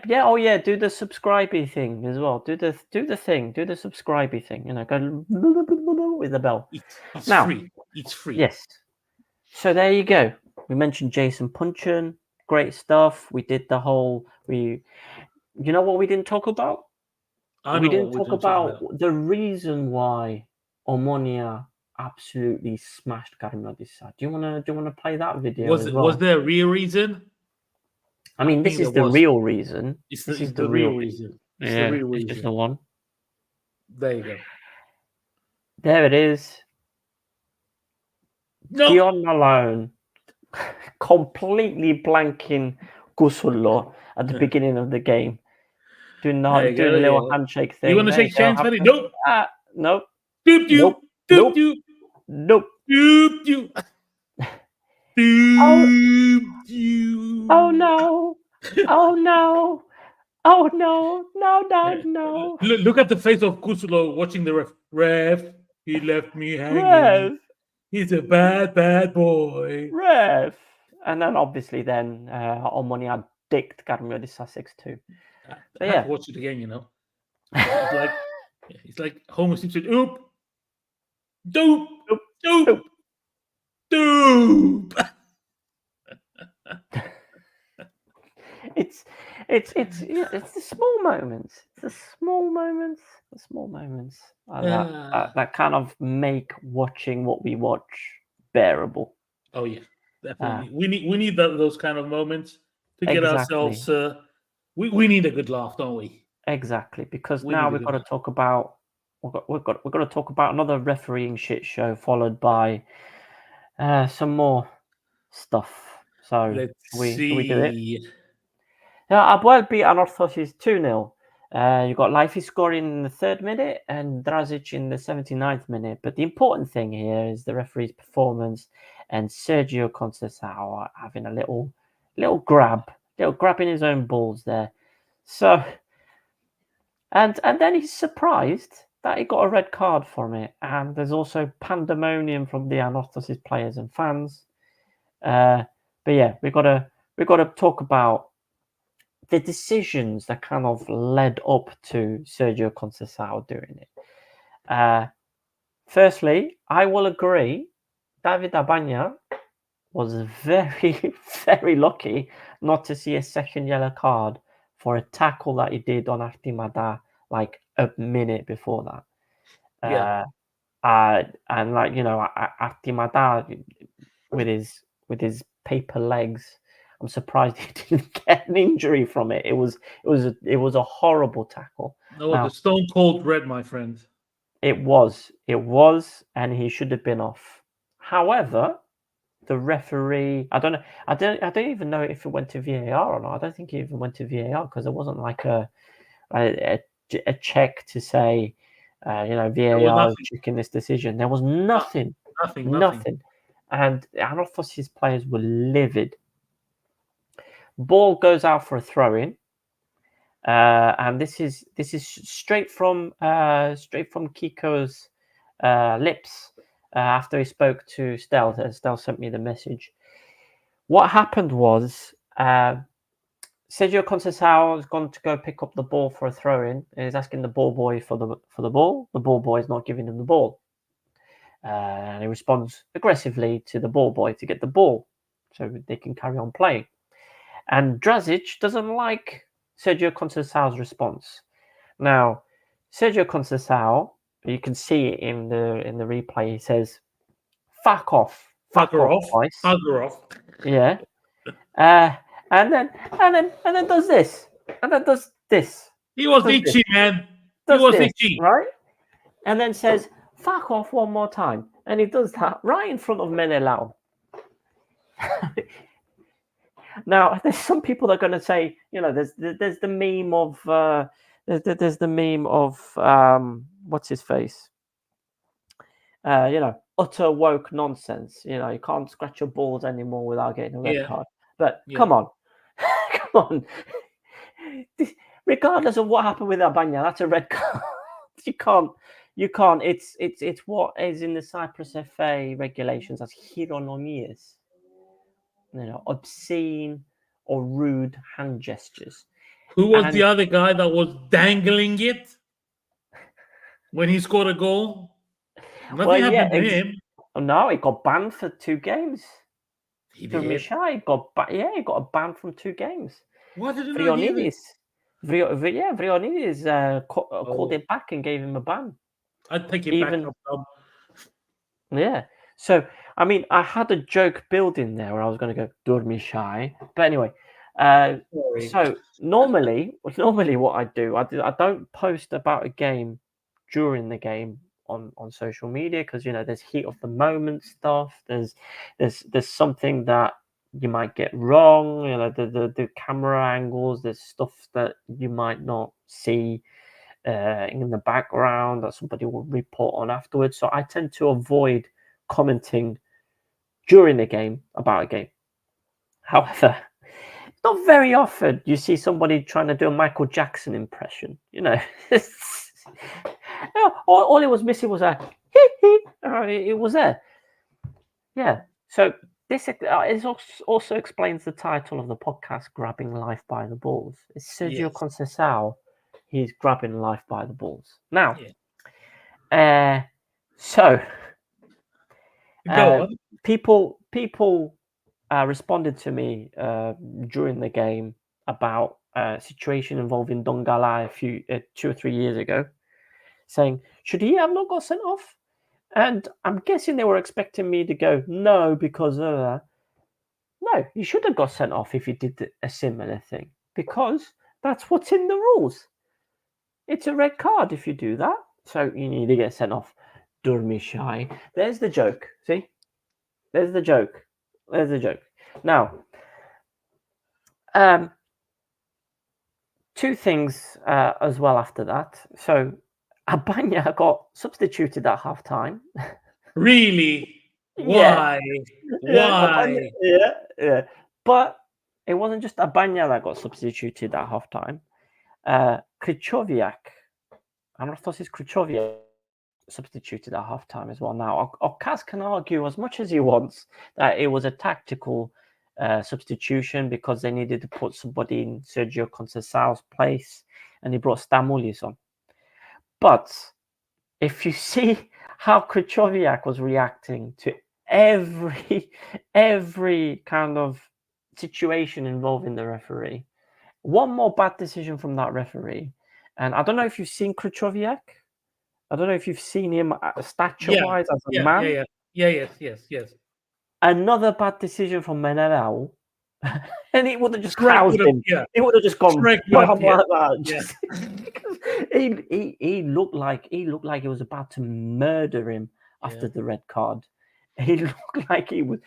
Oh yeah, do the subscribey thing as well. Do the subscribey thing. Go with the bell. It's Now, free. It's free. Yes. So there you go. We mentioned Jason Punchin. Great stuff. We did the whole. You know what we didn't talk about? We didn't talk about the reason why Omonia absolutely smashed Karimodissa. Do you wanna play that video as well? Was there a real reason? I mean, this is the real reason. This is the real reason. It's the real reason. This is the one. There you go. There it is. No. Dion Malone completely blanking Gusullo at the beginning of the game. Doing a little handshake thing. You want to shake hands, buddy? Nope. Nope. Doop doop. Doop doop. Nope. Doop doop. Doop doop. Oh no. Oh no. Oh no. No. Look at the face of Kusulo watching the ref. Ref, he left me hanging. He's a bad boy. Ref. And then obviously Omonia dicked Karimodissa 6-2. I have to watch it again, It's like Homer Simpson. Oop. Doop. Doop. Doop. It's the small moments. The small moments that kind of make watching what we watch bearable. Oh yeah, definitely. We need those kind of moments to get ourselves. We need a good laugh, don't we? Exactly, because now we've got to talk about we've got to talk about another refereeing shit show, followed by some more stuff. So let's we do it. Yeah, Abuel beat Anorthosis 2-0. You got Lifey scoring in the 3rd minute and Drazic in the 79th minute. But the important thing here is the referee's performance and Sergio Conceição having a little grabbing his own balls there. So, and then he's surprised that he got a red card from it. And there's also pandemonium from the Anorthosis players and fans. But yeah, we got to talk about the decisions that kind of led up to Sergio Conceição doing it. Firstly, I will agree, David Abanya was very, very lucky not to see a second yellow card for a tackle that he did on Artimada like a minute before that. And Artimada with his paper legs, I'm surprised he didn't get an injury from it. It was a horrible tackle. No, the stone cold red, my friend. It was, and he should have been off. However, the referee, I don't even know if it went to VAR or not. I don't think it even went to VAR because there wasn't like a check to say, VAR is checking this decision. There was nothing. And Anorthosis players were livid. Ball goes out for a throw-in, and this is straight from Kiko's lips after he spoke to Stel. Stel sent me the message. What happened was Sergio Conceição has gone to go pick up the ball for a throw-in, and he's asking the ball boy for the ball. The ball boy is not giving him the ball, and he responds aggressively to the ball boy to get the ball so they can carry on playing. And Drazic doesn't like Sergio Conceição's response. Now, Sergio Conceição, you can see it in the replay. He says, "Fuck off, fucker off, twice." Fucker off. Yeah. And then does this, and then does this. He was itchy, man. He was itchy, right? And then says, "Fuck off" one more time, and he does that right in front of Menelao. Now, there's some people that are going to say, there's the meme of there's the meme of what's his face, utter woke nonsense. You know, you can't scratch your balls anymore without getting a red card. But Yeah. come on, come on. Regardless of what happened with Albania, that's a red card. You can't. It's what is in the Cyprus FA regulations as hieronomias. You know, obscene or rude hand gestures. Who was And the other guy that was dangling it when he scored a goal? Nothing happened to him. No, he got banned for 2 games. He For did. Mishai, he got a ban from 2 games. Why didn't I hear this? Vrionidis called it back and gave him a ban. I'd take it back. Yeah. So, I mean, I had a joke building there where I was going to go, Durmishai. But anyway, so normally what I do, I don't post about a game during the game on social media because, you know, there's heat of the moment stuff. There's something that you might get wrong, you know, the camera angles, there's stuff that you might not see in the background that somebody will report on afterwards. So I tend to avoid commenting during the game about a game. However, not very often you see somebody trying to do a Michael Jackson impression. You know, all it was missing was a it was there. Yeah. So this also explains the title of the podcast, "Grabbing Life by the Balls." It's Sergio Conceição. He's grabbing life by the balls. Now, so people responded to me during the game about a situation involving Dongala 2 or 3 years ago, saying, should he have not got sent off? And I'm guessing they were expecting me to go, no, because no, he should have got sent off if he did a similar thing, because that's what's in the rules. It's a red card if you do that. So you need to get sent off. Durmishai. There's the joke. See? There's the joke. Now, 2 things as well after that. So Albania got substituted at half time. Really? Why? Why? Yeah. But it wasn't just Albania that got substituted at half time. Krychowiak, Anastassis Krychowiak, substituted at half time as well. Now, Kaz can argue as much as he wants that it was a tactical substitution because they needed to put somebody in Sergio Conceição's place, and he brought Stamoulis on. But if you see how Krychowiak was reacting to every kind of situation involving the referee, one more bad decision from that referee, and I don't know if you've seen Krychowiak. I don't know if you've seen him stature-wise as a man. Yes. Another bad decision from Menelau, and it would have just housed him. It would have just gone like that. He looked like he was about to murder him after the red card. He looked like he was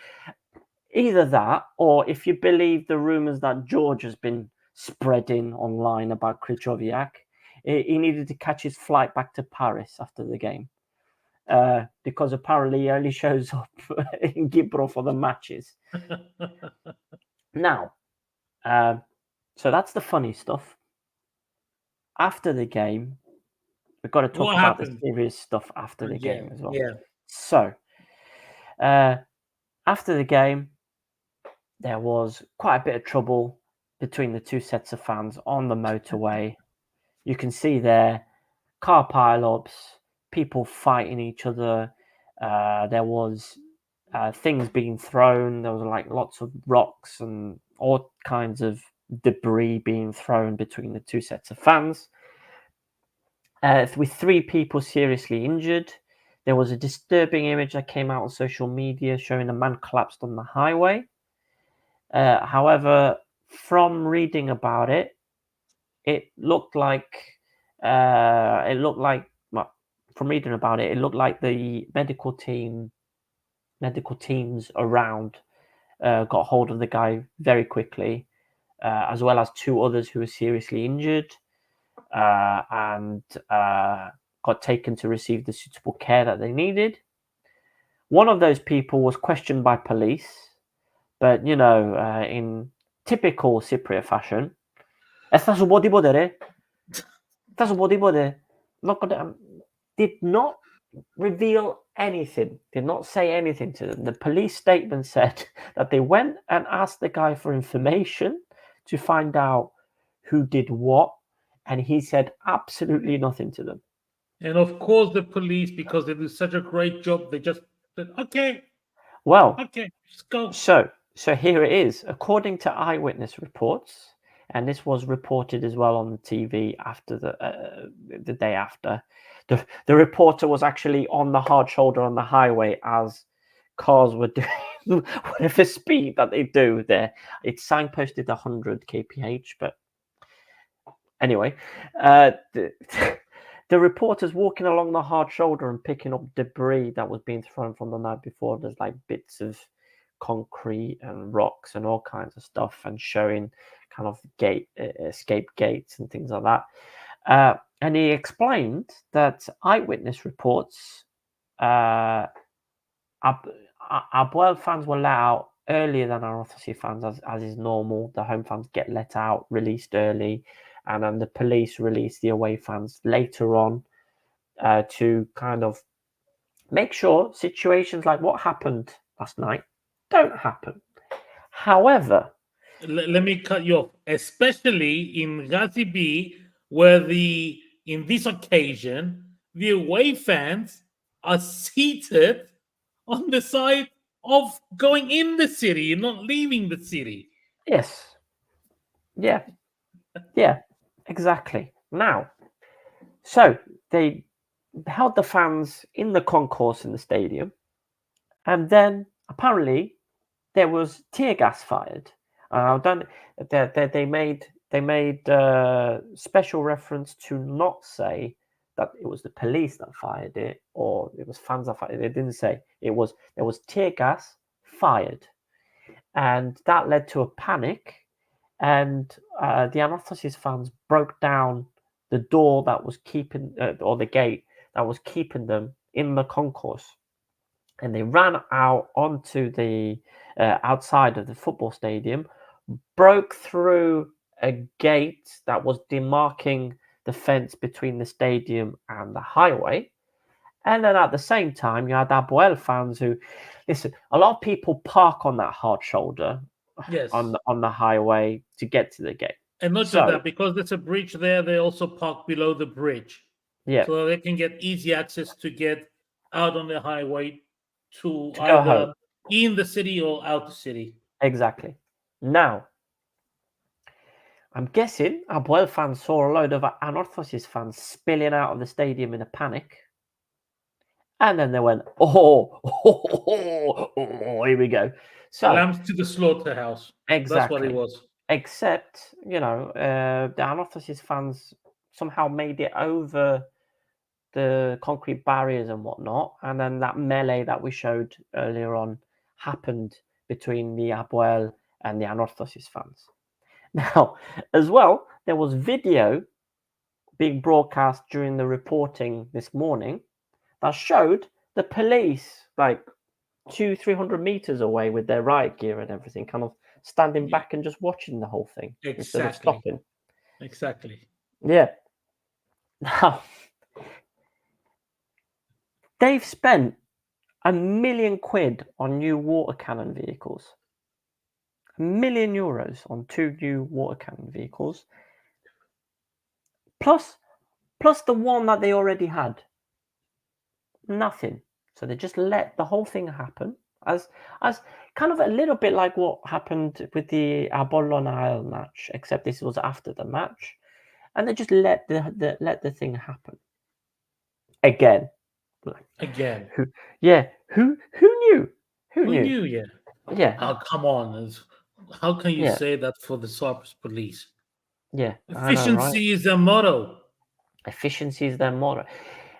either that, or if you believe the rumors that George has been spreading online about Krychowiak, he needed to catch his flight back to Paris after the game because apparently he only shows up in Gibro for the matches. Now, so that's the funny stuff. After the game, we've got to talk about the serious stuff after the game as well. Yeah. So, after the game, there was quite a bit of trouble between the 2 sets of fans on the motorway. You can see there car pile-ups, people fighting each other. There was things being thrown. There was like lots of rocks and all kinds of debris being thrown between the 2 sets of fans. With 3 people seriously injured. There was a disturbing image that came out on social media showing a man collapsed on the highway. However, from reading about it, it looked like from reading about it, it looked like the medical teams around got hold of the guy very quickly, as well as 2 others who were seriously injured and got taken to receive the suitable care that they needed. One of those people was questioned by police, but in typical Cypriot fashion, did not reveal anything, did not say anything to them. The police statement said that they went and asked the guy for information to find out who did what, and he said absolutely nothing to them. And of course, the police, because they do such a great job, they just said, okay, just go. So here it is. According to eyewitness reports, and this was reported as well on the TV after the day after, the reporter was actually on the hard shoulder on the highway as cars were doing whatever speed that they do there. It's signposted 100 kph, but anyway, the reporter's walking along the hard shoulder and picking up debris that was being thrown from the night before. There's like bits of concrete and rocks and all kinds of stuff, and showing kind of escape gates and things like that. And he explained that eyewitness reports, Apoel fans were let out earlier than Anathossi fans, as is normal. The home fans get let out, released early, and then the police release the away fans later on to kind of make sure situations like what happened last night don't happen. However, let me cut you off, especially in Ghazi B, where in this occasion, the away fans are seated on the side of going in the city, not leaving the city. Yes. Yeah, exactly. Now, so they held the fans in the concourse in the stadium, and then apparently there was tear gas fired. They made special reference to not say that it was the police that fired it or it was fans that fired it. They didn't say there was tear gas fired, and that led to a panic. And the Anathossis fans broke down the door that was keeping, or the gate that was keeping them in the concourse, and they ran out onto the outside of the football stadium, broke through a gate that was demarking the fence between the stadium and the highway. And then at the same time, you had Apoel fans who, listen, a lot of people park on that hard shoulder. Yes. On the highway to get to the gate. And not just that, because there's a bridge there, they also park below the bridge. Yeah. So they can get easy access to get out on the highway to either in the city or out the city. Exactly. Now, I'm guessing Apoel fans saw a load of Anorthosis fans spilling out of the stadium in a panic. And then they went, here we go. So, lambs to the slaughterhouse. Exactly. That's what it was. Except, the Anorthosis fans somehow made it over the concrete barriers and whatnot. And then that melee that we showed earlier on happened between the Apoel and the Anorthosis fans. Now, as well, there was video being broadcast during the reporting this morning that showed the police like 200-300 meters away with their riot gear and everything, kind of standing back and just watching the whole thing instead of stopping. Exactly. Yeah. Now, they've spent €1 million on new water cannon vehicles. €1 million on 2 new water cannon vehicles, plus the one that they already had. Nothing. So they just let the whole thing happen, as kind of a little bit like what happened with the Apollon Isle match, except this was after the match, and they just let the thing happen again. Again. Who knew? Who knew? Yeah. Oh, come on! How can you say that for the Cyprus police? Yeah. Efficiency is their motto. Efficiency is their motto.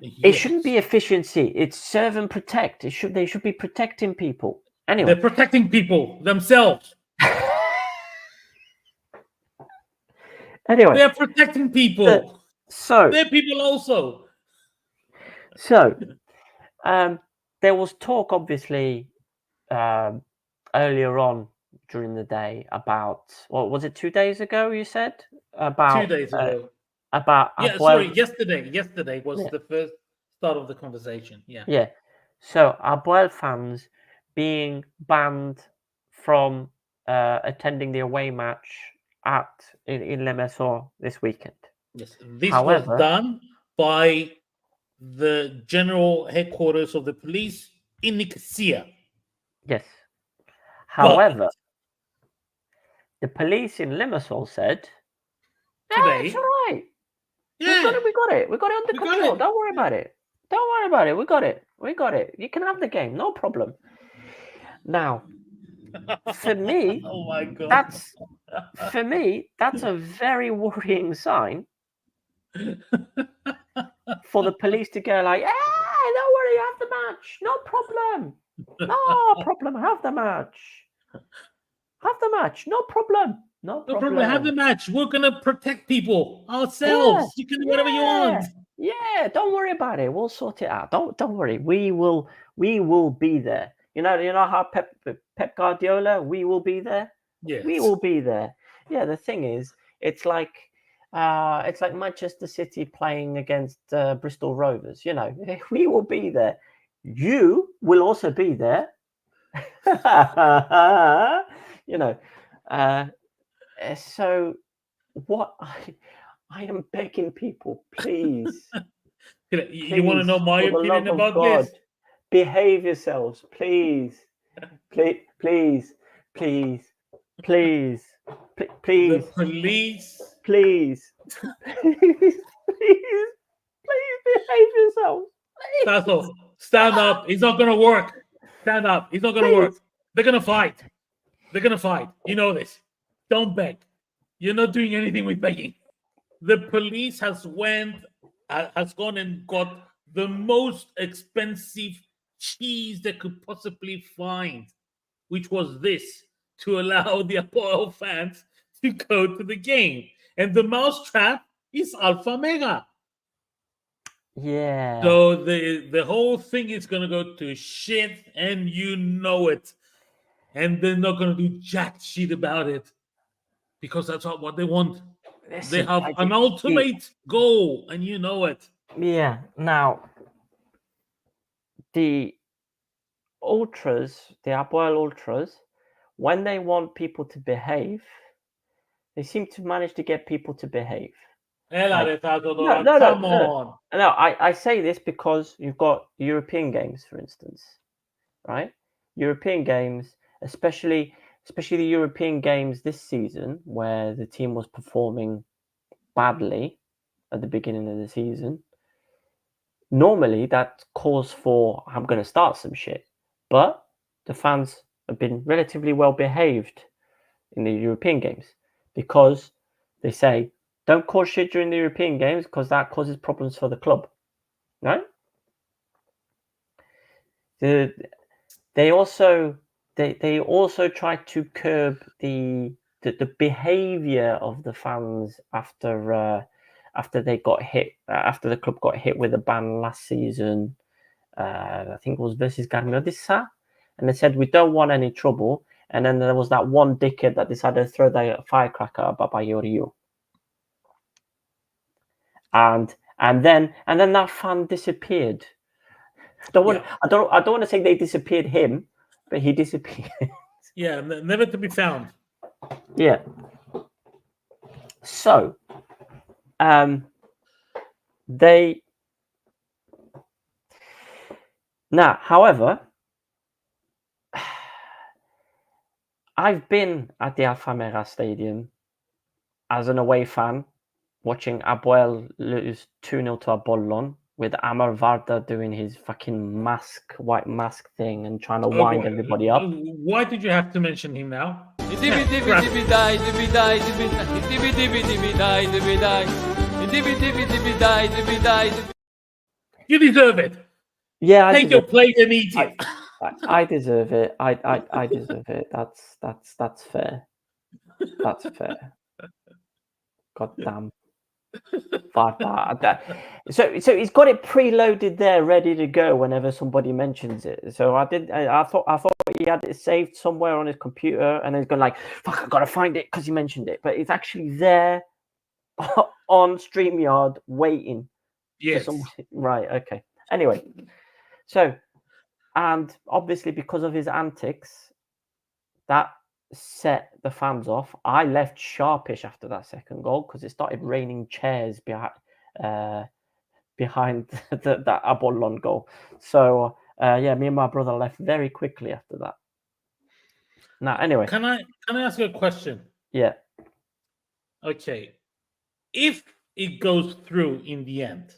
Yes. It shouldn't be efficiency. It's serve and protect. They should be protecting people. Anyway, they're protecting people themselves. Anyway, they're protecting people. So they're people also. So, there was talk, obviously, earlier on during the day about, what was it, 2 days ago? You said about 2 days ago. about Yeah, Abuel. sorry, yesterday. Yesterday was Yeah. the first start of the conversation. Yeah. Yeah. So Abuel fans being banned from attending the away match in Lemeso this weekend. Yes. This was However, done by the general headquarters of the police in Nicosia. yes. But However, the police in Limassol said, it's all today, right. yeah, We got it. We got it under we got control. it. Don't worry about it. Don't worry about it. We got it. We got it. You can have the game. No problem. Now, for me, Oh my God. that's a very worrying sign for the police to go like, hey, don't worry, have the match. No problem. No problem. Have the match. Have the match. No problem. No No problem. problem. Have the match. We're gonna protect people ourselves. Yeah, You can do whatever you want. Yeah, don't worry about it. We'll sort it out. Don't worry. We will be there. You know how Pep Guardiola, we will be there. Yes. We will be there. Yeah, the thing is, it's like Manchester City playing against Bristol Rovers. You know, we will be there. You will also be there. You know, so what I am begging people, please. You want to know my for the opinion love of about God, this? behave yourselves, please. Please. The Please. police. Please behave yourselves. Thassos, stand up. It's not gonna work. Stand up. It's not gonna work. They're gonna fight. They're gonna fight. You know this. Don't beg. You're not doing anything with begging. The police has gone and got the most expensive cheese they could possibly find, which was this, to allow the Apollo fans to go to the game. And the mousetrap is Alpha Mega. Yeah. So the whole thing is gonna go to shit, and you know it. And they're not gonna do jack shit about it because that's not what they want. Listen, they have an ultimate goal, and you know it. Yeah. Now, the ultras, the Apoel ultras, when they want people to behave, they seem to manage to get people to behave. No, Come on. No, I say this because you've got European games, for instance, right? European games, especially the European games this season, where the team was performing badly at the beginning of the season. Normally, that calls for I'm going to start some shit, but the fans have been relatively well behaved in the European games because they say don't cause shit during the European games because that causes problems for the club, right? They also try to curb the behavior of the fans after they got hit, after the club got hit with a ban last season. I think it was versus Garmiodissa, and they said we don't want any trouble. And then there was that one dickhead that decided to throw the firecracker at Babayoriu. And then that fan disappeared. I don't want to say they disappeared him, but he disappeared. Yeah, never to be found. Yeah. So, they now, however, I've been at the Alphamera Stadium as an away fan, watching Abuel lose 2-0 to Apollon, with Amar Varda doing his fucking white mask thing and trying to wind everybody up. Why did you have to mention him now? You deserve it. Yeah, take your plate and eat it. I deserve it. I deserve it. That's fair. That's fair. God damn. So he's got it preloaded there, ready to go whenever somebody mentions it. So I thought he had it saved somewhere on his computer, and he's going like, "Fuck, I gotta find it because he mentioned it." But it's actually there on StreamYard waiting Yes. for somebody. Right? Okay. Anyway, so and obviously because of his antics, that set the fans off. I left sharpish after that second goal because it started raining chairs behind that Apollon goal. So yeah, me and my brother left very quickly after that. Now, anyway, Can I ask you a question? yeah, Okay. If it goes through in the end,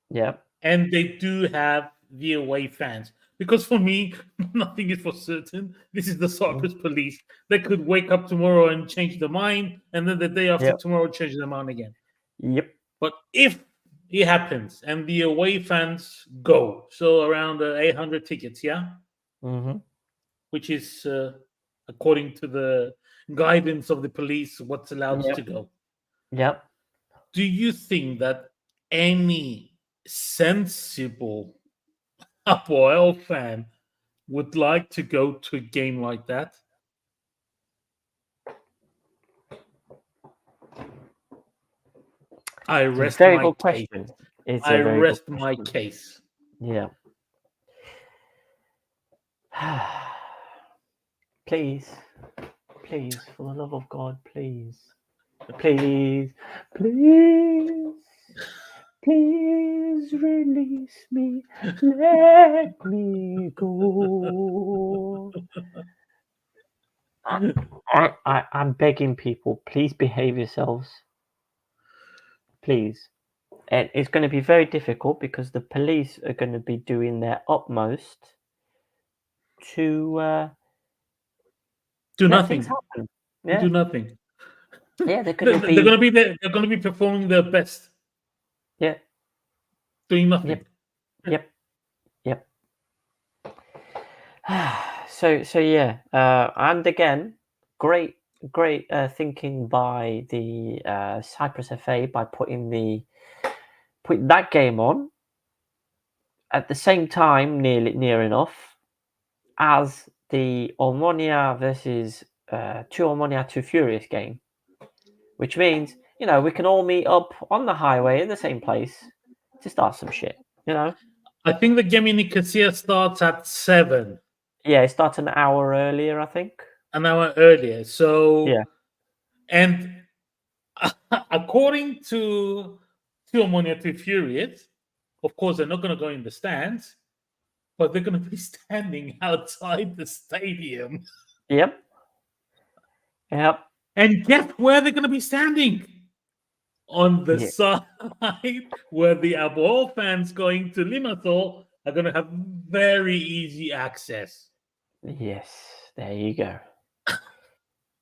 yeah, and they do have the away fans, because for me, nothing is for certain. This is the Cyprus police. They could wake up tomorrow and change their mind, and then the day after yep, tomorrow change their mind again. yep, But if it happens and the away fans go, so around 800 tickets, yeah, mm-hmm. which is according to the guidance of the police, what's allowed Yep, to go. yep. Do you think that any sensible Apoel fan would like to go to a game like that? I It's a rest very my good case. question. It's I a very good rest my question. case. Yeah. Please, please, for the love of God, please, please, please, please release me. Let me go. I'm begging people, please behave yourselves. Please. And it's going to be very difficult because the police are going to be doing their utmost to Do let things nothing. happen. Do Yeah. nothing. Yeah, they're They're going to be. gonna be there. They're gonna be performing their best, Yeah. doing nothing. Yep. Yep. So yeah, and again, great thinking by the Cyprus FA by putting that game on at the same time, near enough as the Omonia versus Two Omonia Two Furious game, which means we can all meet up on the highway in the same place to start some shit. I think the game in Nicosia starts at 7, Yeah, it starts an hour earlier, I think. an hour earlier. So, Yeah. and according to Ammonia to Furious, of course, they're not going to go in the stands, but they're going to be standing outside the stadium. Yep. Yep. And guess where they're going to be standing? On the side where the Abol fans going to Limassol are going to have very easy access. Yes, there you go.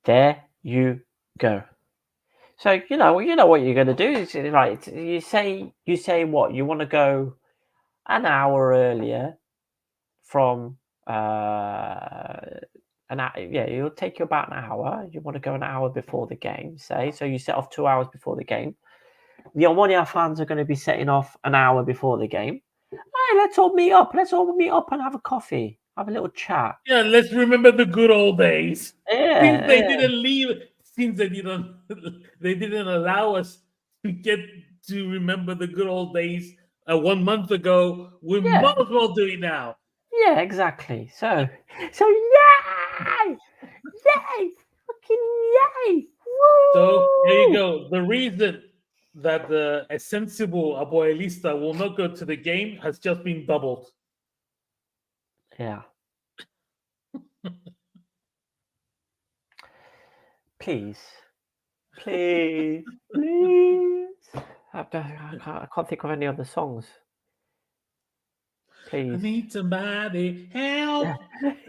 There you go. So you know what you're going to do is right. You say what you want to go an hour earlier from yeah, it'll take you about an hour. You want to go an hour before the game, say. So you set off 2 hours before the game. The Omonia fans are going to be setting off an hour before the game. Hey, let's all meet up. Let's all meet up and have a coffee, have a little chat. Yeah, let's remember the good old days. Yeah, Since they didn't leave, since they didn't allow us to get to remember the good old days 1 month ago, we might as well do it now. Yeah, exactly. So yay! Yay! Fucking yay! Woo! So there you go. The reason that a sensible Abuelista will not go to the game has just been doubled. Yeah. Please. I can't think of any other songs. Please. I need somebody help.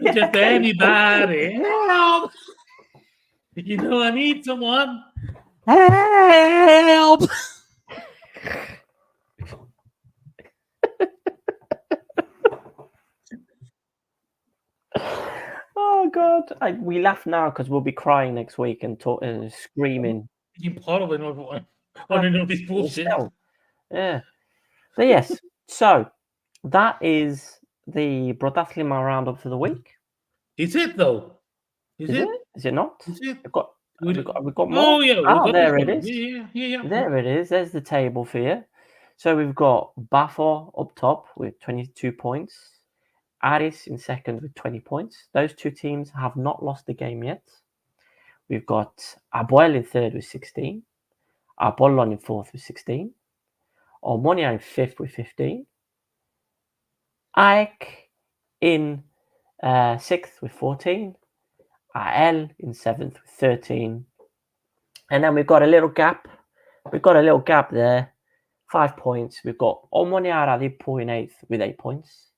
Just anybody help. I need someone help. Oh God! We laugh now because we'll be crying next week and screaming. Being part of another one. On any of this bullshit. Still, yeah. But yes, so that is the Stoiximan roundup for the week. Is it though? Is it? Is it not? Is it? We've got more. Oh yeah, we got there this it one. is. Yeah. There it is. There's the table for you. So we've got Bafor up top with 22 points. Aris in second with 20 points. Those two teams have not lost the game yet. We've got Abuel in third with 16. Apollon in fourth with 16. Omonia in fifth with 15. Ike in sixth with 14. Ael in seventh with 13. And then we've got a little gap. We've got a little gap there. 5 points. We've got Omonia Radipo in eighth with 8 points.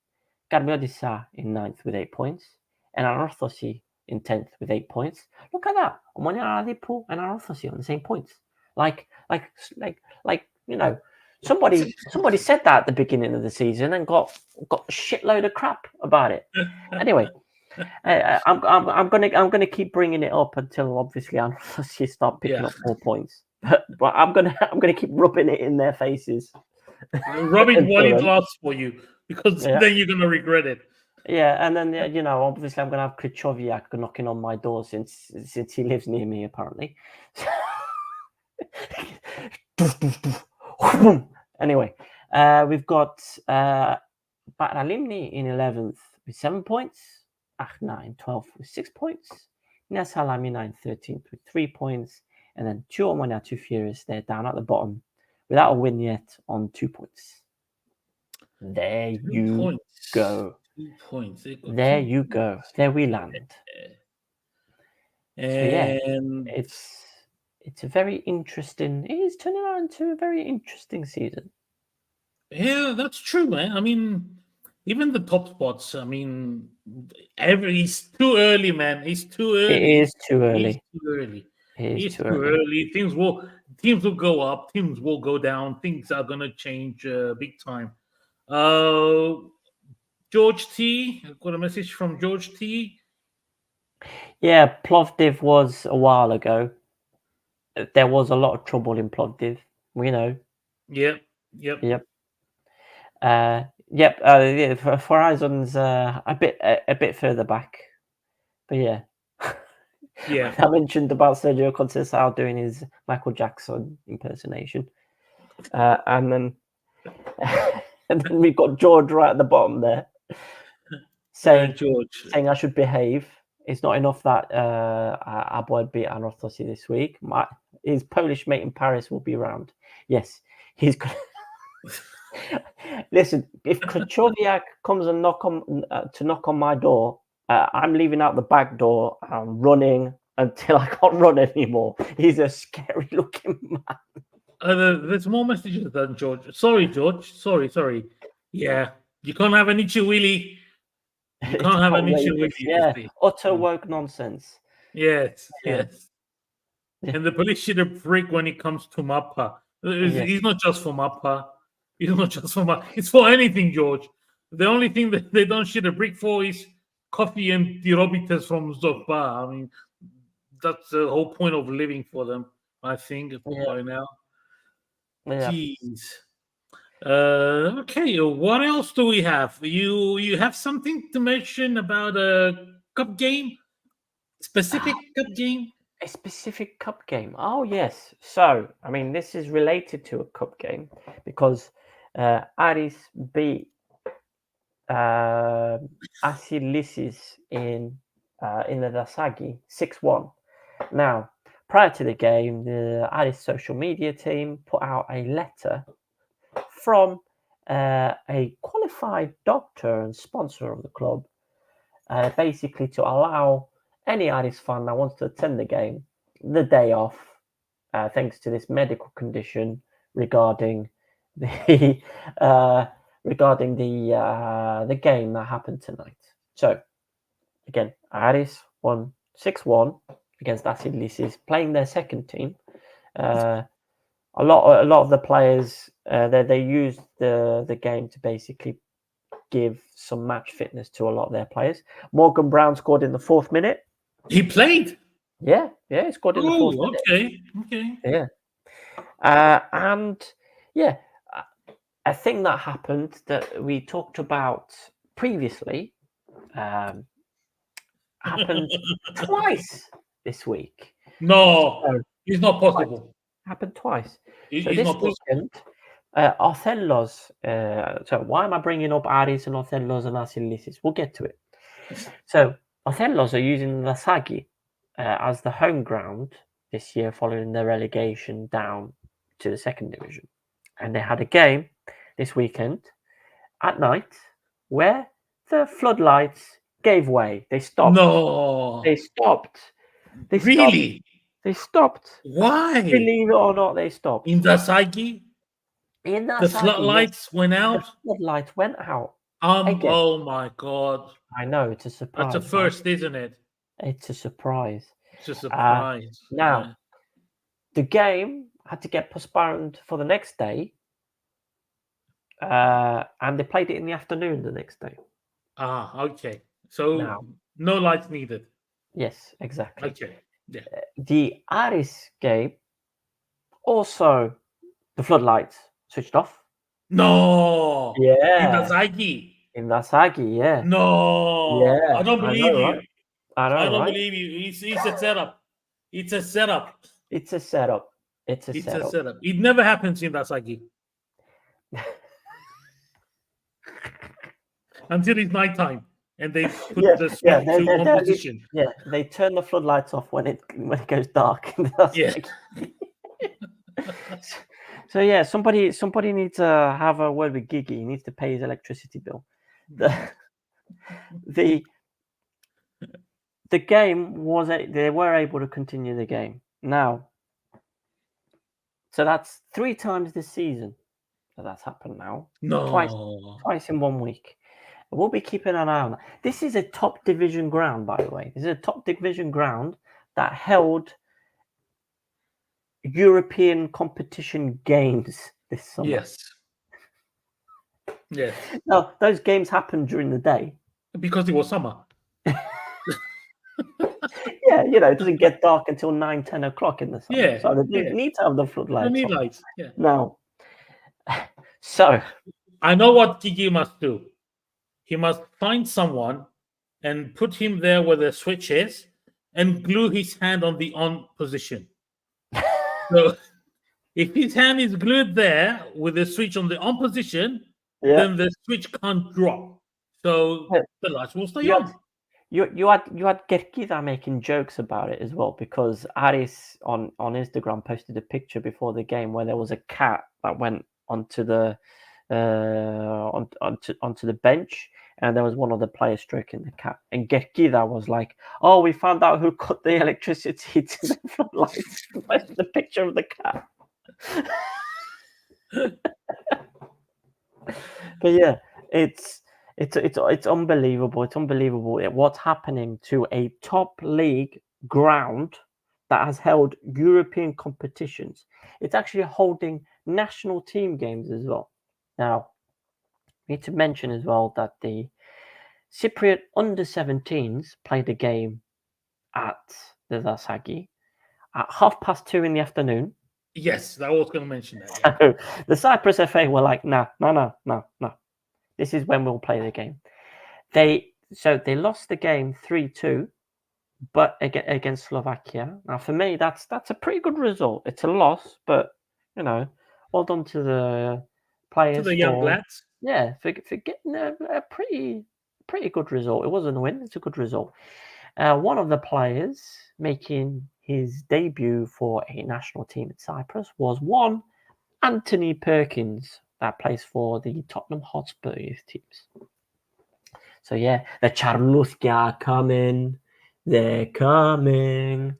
Carmiodisa in ninth with 8 points. And Anorthosi in 10th with 8 points. Look at that. Omonia Radipo and Anorthosi on the same points. Like you know, somebody said that at the beginning of the season and got a shitload of crap about it. Anyway, I'm gonna keep bringing it up until obviously Anorthosi start picking up more points. But I'm gonna keep rubbing it in their faces. Rub it while it lasts for you, because then you're gonna regret it. Yeah, and then obviously I'm gonna have Krychowiak knocking on my door since he lives near me apparently. Anyway, we've got Paralimni in 11th with 7 points. Achna in 12th with 6 points. Nesalamina in 13th with 3 points. And then two Omonia, two Furious, they're down at the bottom without a win yet on 2 points. There you go. 2 points. There you go. There we land. And so yeah, it's a very interesting. It is turning out into a very interesting season. Yeah, that's true, man. I mean, even the top spots. I mean, it's too early, man. It's too early. It is too early. It's too early. Teams will go up. Teams will go down. Things are gonna change big time. George T. I've got a message from George T. Yeah, Plovdiv was a while ago. There was a lot of trouble in Plovdiv. We know. Yep. Horizon's a bit further back, but yeah. I mentioned about Sergio Conceição doing his Michael Jackson impersonation, and then we've got George right at the bottom there, saying I should behave. It's not enough that Abuel beat Anorthosi this week. His Polish mate in Paris will be around. Yes, he's going. Listen, if Krychowiak comes and knock on my door, I'm leaving out the back door and running until I can't run anymore. He's a scary looking man. There's more messages than George. Sorry, George. Sorry. Yeah, you can't have any Chiwili. You can't have any Chiwili. Yeah, utter woke nonsense. Yes. And the police should have freak when it comes to Mappa. He's not just for Mappa. It's for anything, George. The only thing that they don't shit a brick for is coffee and tirobites from Zopa. I mean, that's the whole point of living for them, I think, by now. Yeah. Jeez. Okay, what else do we have? You have something to mention about a cup game? Specific cup game? A specific cup game? Oh, yes. So, I mean, this is related to a cup game because Aris beat Asilisis in the Dasagi 6-1. Now, prior to the game, the Aris social media team put out a letter from a qualified doctor and sponsor of the club, basically to allow any Aris fan that wants to attend the game the day off, thanks to this medical condition regarding the game that happened tonight. So again, Aris won 6-1 against Asilisis, playing their second team. A lot of the players they used the game to basically give some match fitness to a lot of their players. Morgan Brown scored in the 4th minute. He played. Yeah, he scored in the 4th minute. Okay. Yeah. And yeah, a thing that happened that we talked about previously happened twice this week. No, So, it's not possible. happened twice. So It's this not possible. weekend, Othello's. So why am I bringing up Aris and Othello's and Asilissis? We'll get to it. So Othello's are using Lasagi as the home ground this year, following their relegation down to the second division, and they had a game this weekend at night where the floodlights gave way. They stopped. No. They stopped. They stopped. Really? They stopped. Why? Believe it or not, they stopped. In Dasagi, In that the Sagi, yes, floodlights went the out. floodlights went out. Again. Oh my God. I know, it's a surprise. That's a first, isn't it? It's a surprise. It's a surprise. Now, the game had to get postponed for the next day, and they played it in the afternoon the next day. Okay. So Now, no lights needed. yes, exactly. Okay. Yeah. The Aris game, also the floodlights switched off. No. Yeah. In Dasagi. In Lasagi, yeah. No. Yeah. I don't believe you. Right? I know, I don't right? believe you. It's a setup. It's a setup. It's a setup. It's a It's setup. a setup. It never happens in Dasagi. Until it's nighttime and they put the switch to opposition. Yeah, they turn the floodlights off when it goes dark. Yeah. So yeah, somebody needs to have a word with Gigi. He needs to pay his electricity bill. The game was they were able to continue the game. Now, so that's 3 times this season that's happened now. No. Twice in 1 week. We'll be keeping an eye on that. This is a top division ground, by the way. This is a top division ground that held European competition games this summer. Yes. Yes. Now, those games happened during the day. Because it was summer. Yeah, it doesn't get dark until 9, 10 o'clock in the summer. Yeah. So they need to have the floodlights. You need on. lights. Yeah. Now, so I know what Gigi must do. He must find someone and put him there where the switch is and glue his hand on the on position. So if his hand is glued there with the switch on the on position, then the switch can't drop. So the lights will stay on. You had Gerkida making jokes about it as well, because Aris on Instagram posted a picture before the game where there was a cat that went onto the onto the bench, and there was one of the players stroking the cat, and Gerkida was like, "Oh, we found out who cut the electricity to the floodlights." Posted the picture of the cat. But yeah, it's unbelievable. It's unbelievable what's happening to a top league ground that has held European competitions. It's actually holding national team games as well. Now, we need to mention as well that the Cypriot under-17s played a game at the Zasagi at 2:30 in the afternoon. Yes, I was going to mention that. Yeah. The Cyprus FA were like, no. This is when we'll play the game. They lost the game 3-2, but against Slovakia. Now, for me, that's a pretty good result. It's a loss, but well done to the players. To the young lads. Yeah, for getting a pretty good result. It wasn't a win. It's a good result. One of the players making his debut for a national team in Cyprus was one Anthony Perkins, that plays for the Tottenham Hotspur youth teams. So yeah, the Charluthia are coming. They're coming.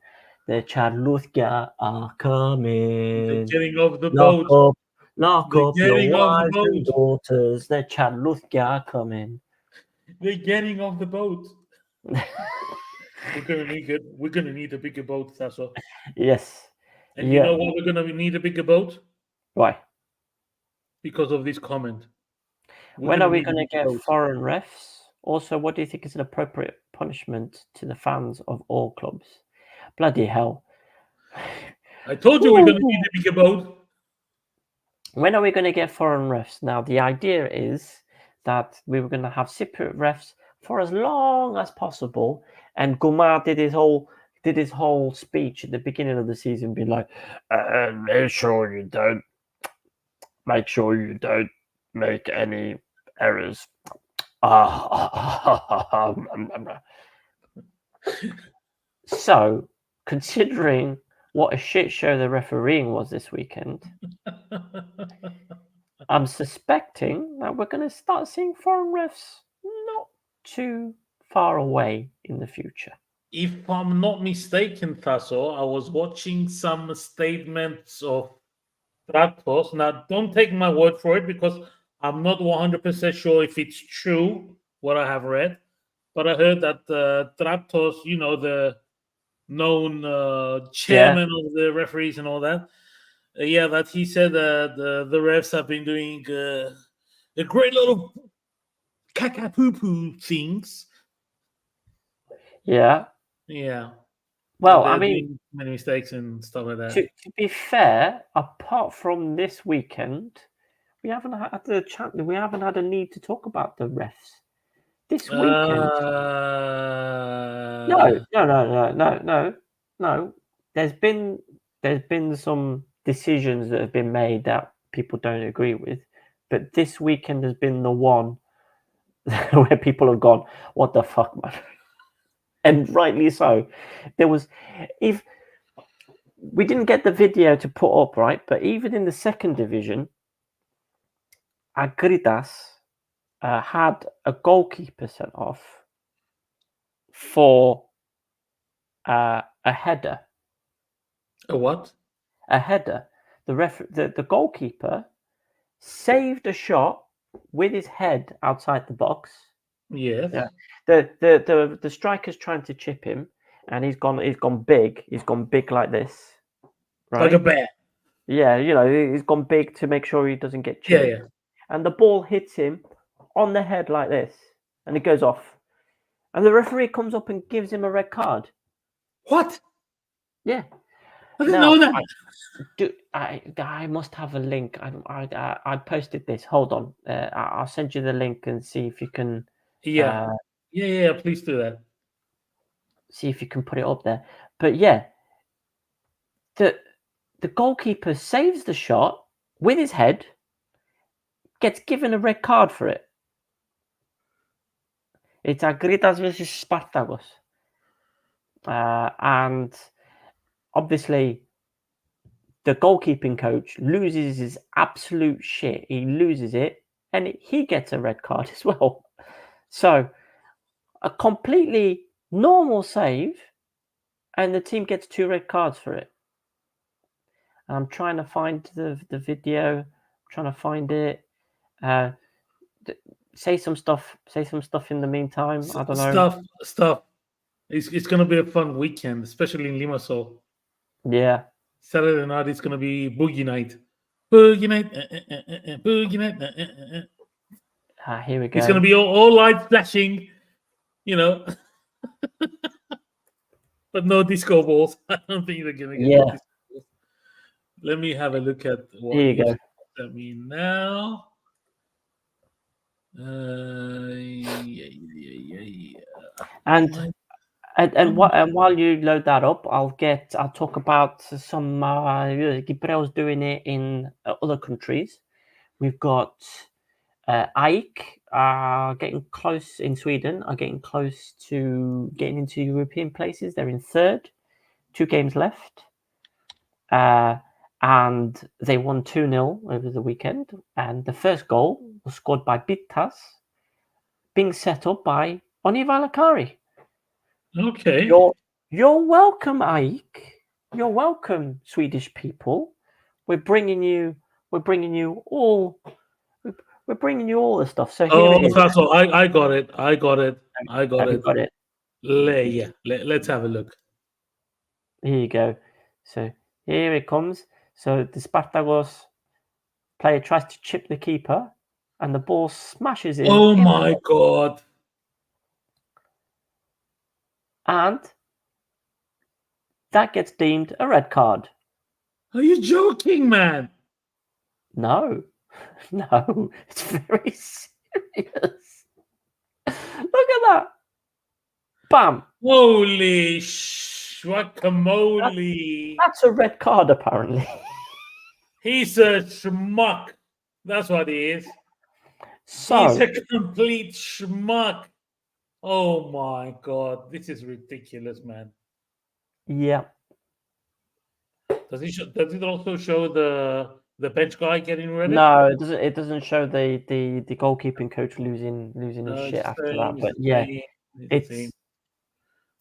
The Charluthia are coming. They're getting off the boat. Lock up your wives and daughters. The Charluthia are coming. They're getting off the boat. We're gonna need a bigger boat, Thassos. Yes. And you know why we're gonna need a bigger boat? Why? Because of this comment. When are we going to get foreign refs? Also, what do you think is an appropriate punishment to the fans of all clubs? Bloody hell. I told you we're going to need a bigger boat. When are we going to get foreign refs? Now, the idea is that we were going to have Cypriot refs for as long as possible. And Gumar did his whole speech at the beginning of the season, being like, "Make sure you don't make any errors." So, considering what a shit show the refereeing was this weekend, I'm suspecting that we're going to start seeing foreign refs not too far away in the future. If I'm not mistaken, Tasso, I was watching some statements of Thassos. Now, don't take my word for it because I'm not 100% sure if it's true what I have read. But I heard that Thassos, the known chairman of the referees and all that, that he said the refs have been doing a great lot of caca poo poo things. Yeah. Yeah. Well, They're I mean, doing many mistakes and stuff like that. to be fair, apart from this weekend, we haven't had we haven't had a need to talk about the refs this weekend. No. There's been some decisions that have been made that people don't agree with, but this weekend has been the one where people have gone, "What the fuck, man?" And rightly so. If we didn't get the video to put up, right, but even in the second division, Agridas had a goalkeeper sent off for a header. A what? A header. The goalkeeper saved a shot with his head outside the box. Yes. Yeah. The striker's trying to chip him, and he's gone big. He's gone big like this. Right? Like a bear. Yeah, he's gone big to make sure he doesn't get chipped. Yeah. And the ball hits him on the head like this, and it goes off. And the referee comes up and gives him a red card. What? Yeah. I didn't know that. I must have a link. I posted this. Hold on. I'll send you the link and see if you can. Yeah. Please do that. See if you can put it up there. But yeah, the goalkeeper saves the shot with his head, gets given a red card for it. It's Agridas versus Spartagos. And obviously, the goalkeeping coach loses his absolute shit. He loses it, and he gets a red card as well. So, a completely normal save, and the team gets 2 red cards for it. I'm trying to find the video. I'm trying to find it. Say some stuff in the meantime. I don't know. Stuff. It's going to be a fun weekend, especially in Limassol. Yeah. Saturday night is going to be boogie night. Boogie night. Boogie night. Here we go. It's going to be all lights flashing, but no disco balls. I don't think they're going to get no disco balls. Let me have a look at what Here you go. I mean now. And while you load that up, I'll talk about some Gibral's doing it in other countries. We've got AIK getting close in Sweden, are getting close to getting into European places. They're in third, 2 games left. And they won 2-0 over the weekend. And the first goal was scored by Bittas, being set up by Oni Valakari. Okay. You're welcome, Ike. You're welcome, Swedish people. We're bringing you all the stuff. So here it is. That's all. I got it. I got it. Got it? Let's have a look. Here you go. So here it comes. So the Spartagos player tries to chip the keeper, and the ball smashes in. Oh my god! And that gets deemed a red card. Are you joking, man? No, no, it's very serious. Look at that. Bam. Holy guacamole. That's a red card, apparently. He's a schmuck. That's what he is. He's So, a complete schmuck. Oh my god, this is ridiculous, man. yeah. Does it also show the bench guy getting ready? No, it doesn't. It doesn't show the goalkeeping coach losing his No, shit it's the after same. that. It's But the yeah, same. It's the same. it's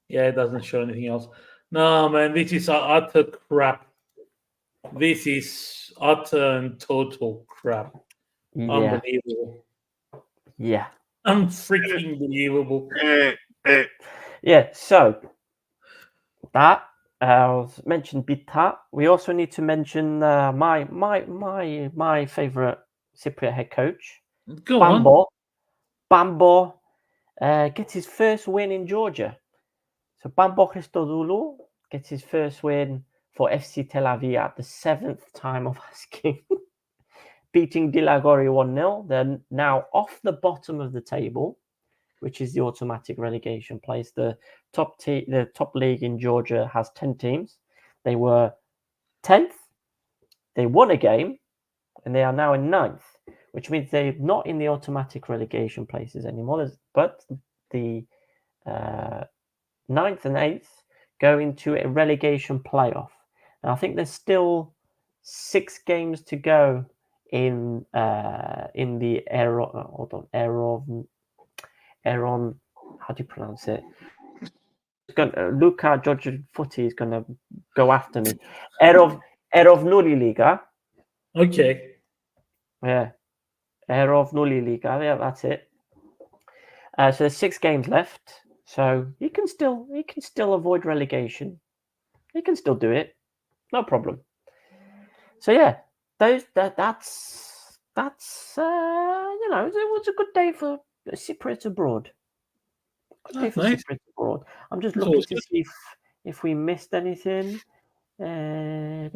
Yeah, it doesn't show anything else. No, man, this is utter crap. This is utter and total crap. yeah, Unbelievable. yeah, Unfreaking believable. yeah. So that was mentioned Bita. We also need to mention my favorite Cypriot head coach, Go on. Bambo. Bambo gets his first win in Georgia. So Bambo Christodoulou gets his first win for FC Tel Aviv at the 7th time of asking, beating Dilagori 1-0. They're now off the bottom of the table, which is the automatic relegation place. The top league in Georgia has 10 teams. They were 10th. They won a game, and they are now in 9th, which means they're not in the automatic relegation places anymore. But the 9th and 8th go into a relegation playoff. And I think there's still 6 games to go in the Aeron, how do you pronounce it? Luca George Footy is gonna go after me. Erovnuli Liga. Okay. Yeah. Erovnuli Liga. Yeah, that's it. So there's 6 games left. So he can still avoid relegation. He can still do it. No problem. So yeah, that's it was a good day for Cypriots abroad. Good day That's for nice. Cypriots abroad. I'm just That's looking always to good. see if we missed anything. I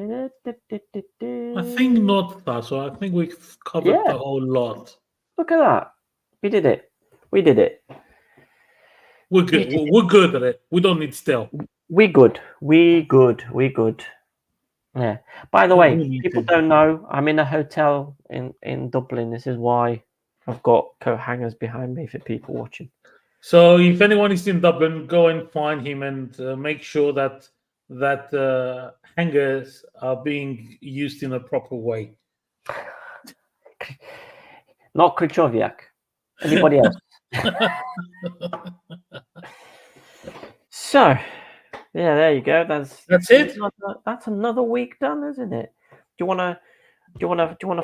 think not, Tasso. I think we've covered Yeah, the whole lot. look at that. We did it. We did it. We're We good. did it. We're good at it. We don't need still. We good. We good. We good. Yeah. By the We way, need people to. don't know I'm in a hotel in Dublin. This is why I've got coat hangers behind me for people watching. So if anyone is in Dublin, go and find him and make sure that hangers are being used in a proper way. Not Krychowiak. Anybody else? So, yeah, there you go. That's it. That's another week done, isn't it? Do you wanna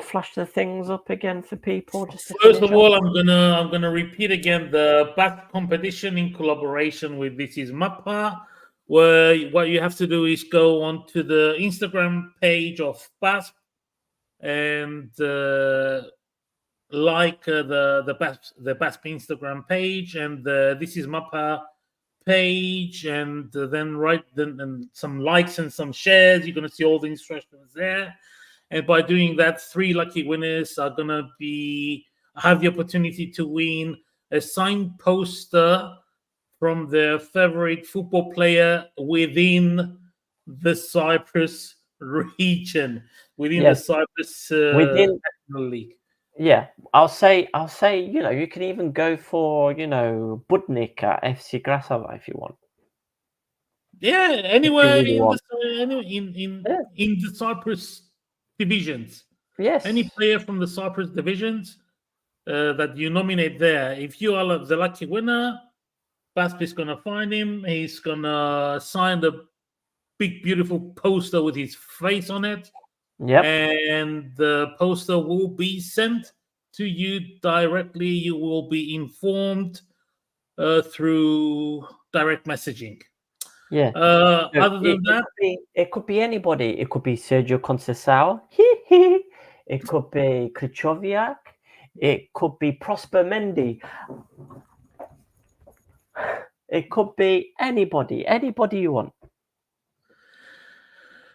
flash the things up again for people just to First finish of off? all, I'm gonna repeat again the PASP competition in collaboration with This Is Mappa, where what you have to do is go onto the Instagram page of PASP and like the PASP Instagram page and the This Is Mappa page, and then and some likes and some shares. You're gonna see all the instructions there. And by doing that, 3 lucky winners are gonna have the opportunity to win a signed poster from their favorite football player within the Cyprus region, within the Yes, Cyprus within National League. yeah. I'll say you can even go for Budnik at FC Krasava if you want. Yeah, If you anywhere really want. Yeah. in the Cyprus divisions. Yes. Any player from the Cyprus divisions that you nominate there, if you are the lucky winner, PASP is gonna find him. He's gonna sign the big, beautiful poster with his face on it, Yep. and the poster will be sent to you directly. You will be informed through direct messaging. Yeah. Other than that, It could be anybody. It could be Sergio Conceição. It could be Krychowiak. It could be Prosper Mendy. It could be anybody you want.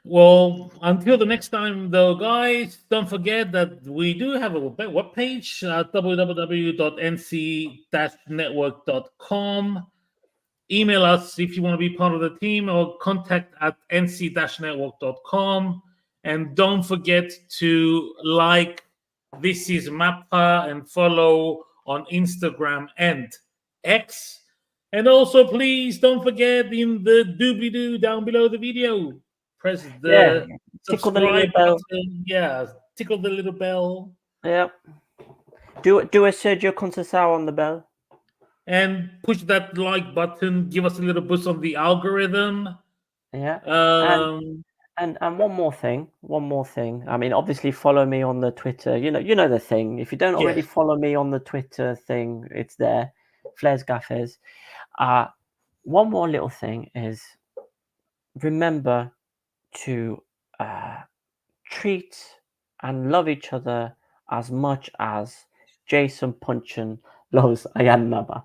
Well, until the next time, though, guys, don't forget that we do have a webpage at www.nc-network.com. Email us if you want to be part of the team, or contact at nc-network.com. And don't forget to like This Is Mappa and follow on Instagram and X. And also, please don't forget in the doobly-doo down below the video, press Yeah, the tickle the little subscribe bell. button. Yeah, tickle the little bell. Yeah. Do a Sergio Conceição on the bell. And push that like button. Give us a little boost on the algorithm. Yeah. Um, And one more thing. I mean, obviously follow me on the Twitter. You know the thing. If you don't already yeah. follow me on the Twitter thing, it's there. Flares Gaffers. One more little thing is remember to treat and love each other as much as Jason Punchin loves Ayan Naba.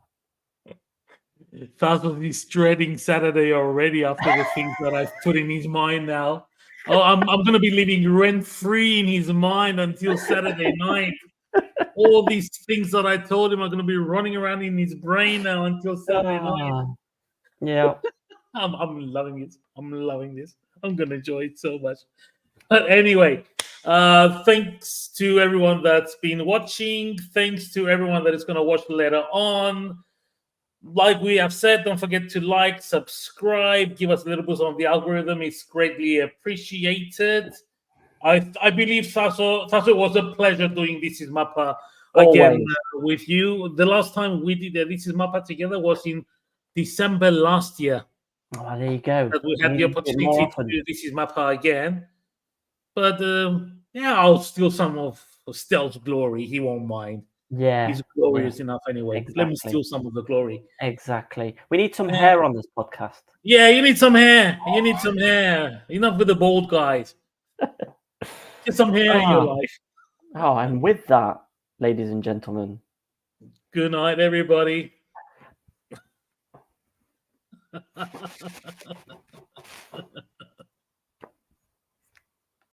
Thassos is dreading Saturday already after the things that I've put in his mind now. Oh, I'm going to be living rent free in his mind until Saturday night. All these things that I told him are going to be running around in his brain now until Saturday night. Yeah. I'm loving it. I'm loving this. I'm going to enjoy it so much. But anyway, thanks to everyone that's been watching. Thanks to everyone that is going to watch later on. Like we have said, don't forget to like, subscribe, give us a little boost on the algorithm. It's greatly appreciated. I believe Thassos, was a pleasure doing This Is Mappa again Always. with you. The last time we did This Is Mappa together was in December last year. Oh, there you go. That we had We the need to do it more opportunity to often. do This Is Mappa again. But yeah, I'll steal some of Stel's glory. He won't mind. Yeah. He's glorious enough anyway. Let me Exactly. steal some of the glory. Exactly. We need some hair on this podcast. Yeah, you need some hair. You need some hair. Enough with the bald guys. Get some hair in your life. Oh, and with that, ladies and gentlemen, Good night, everybody.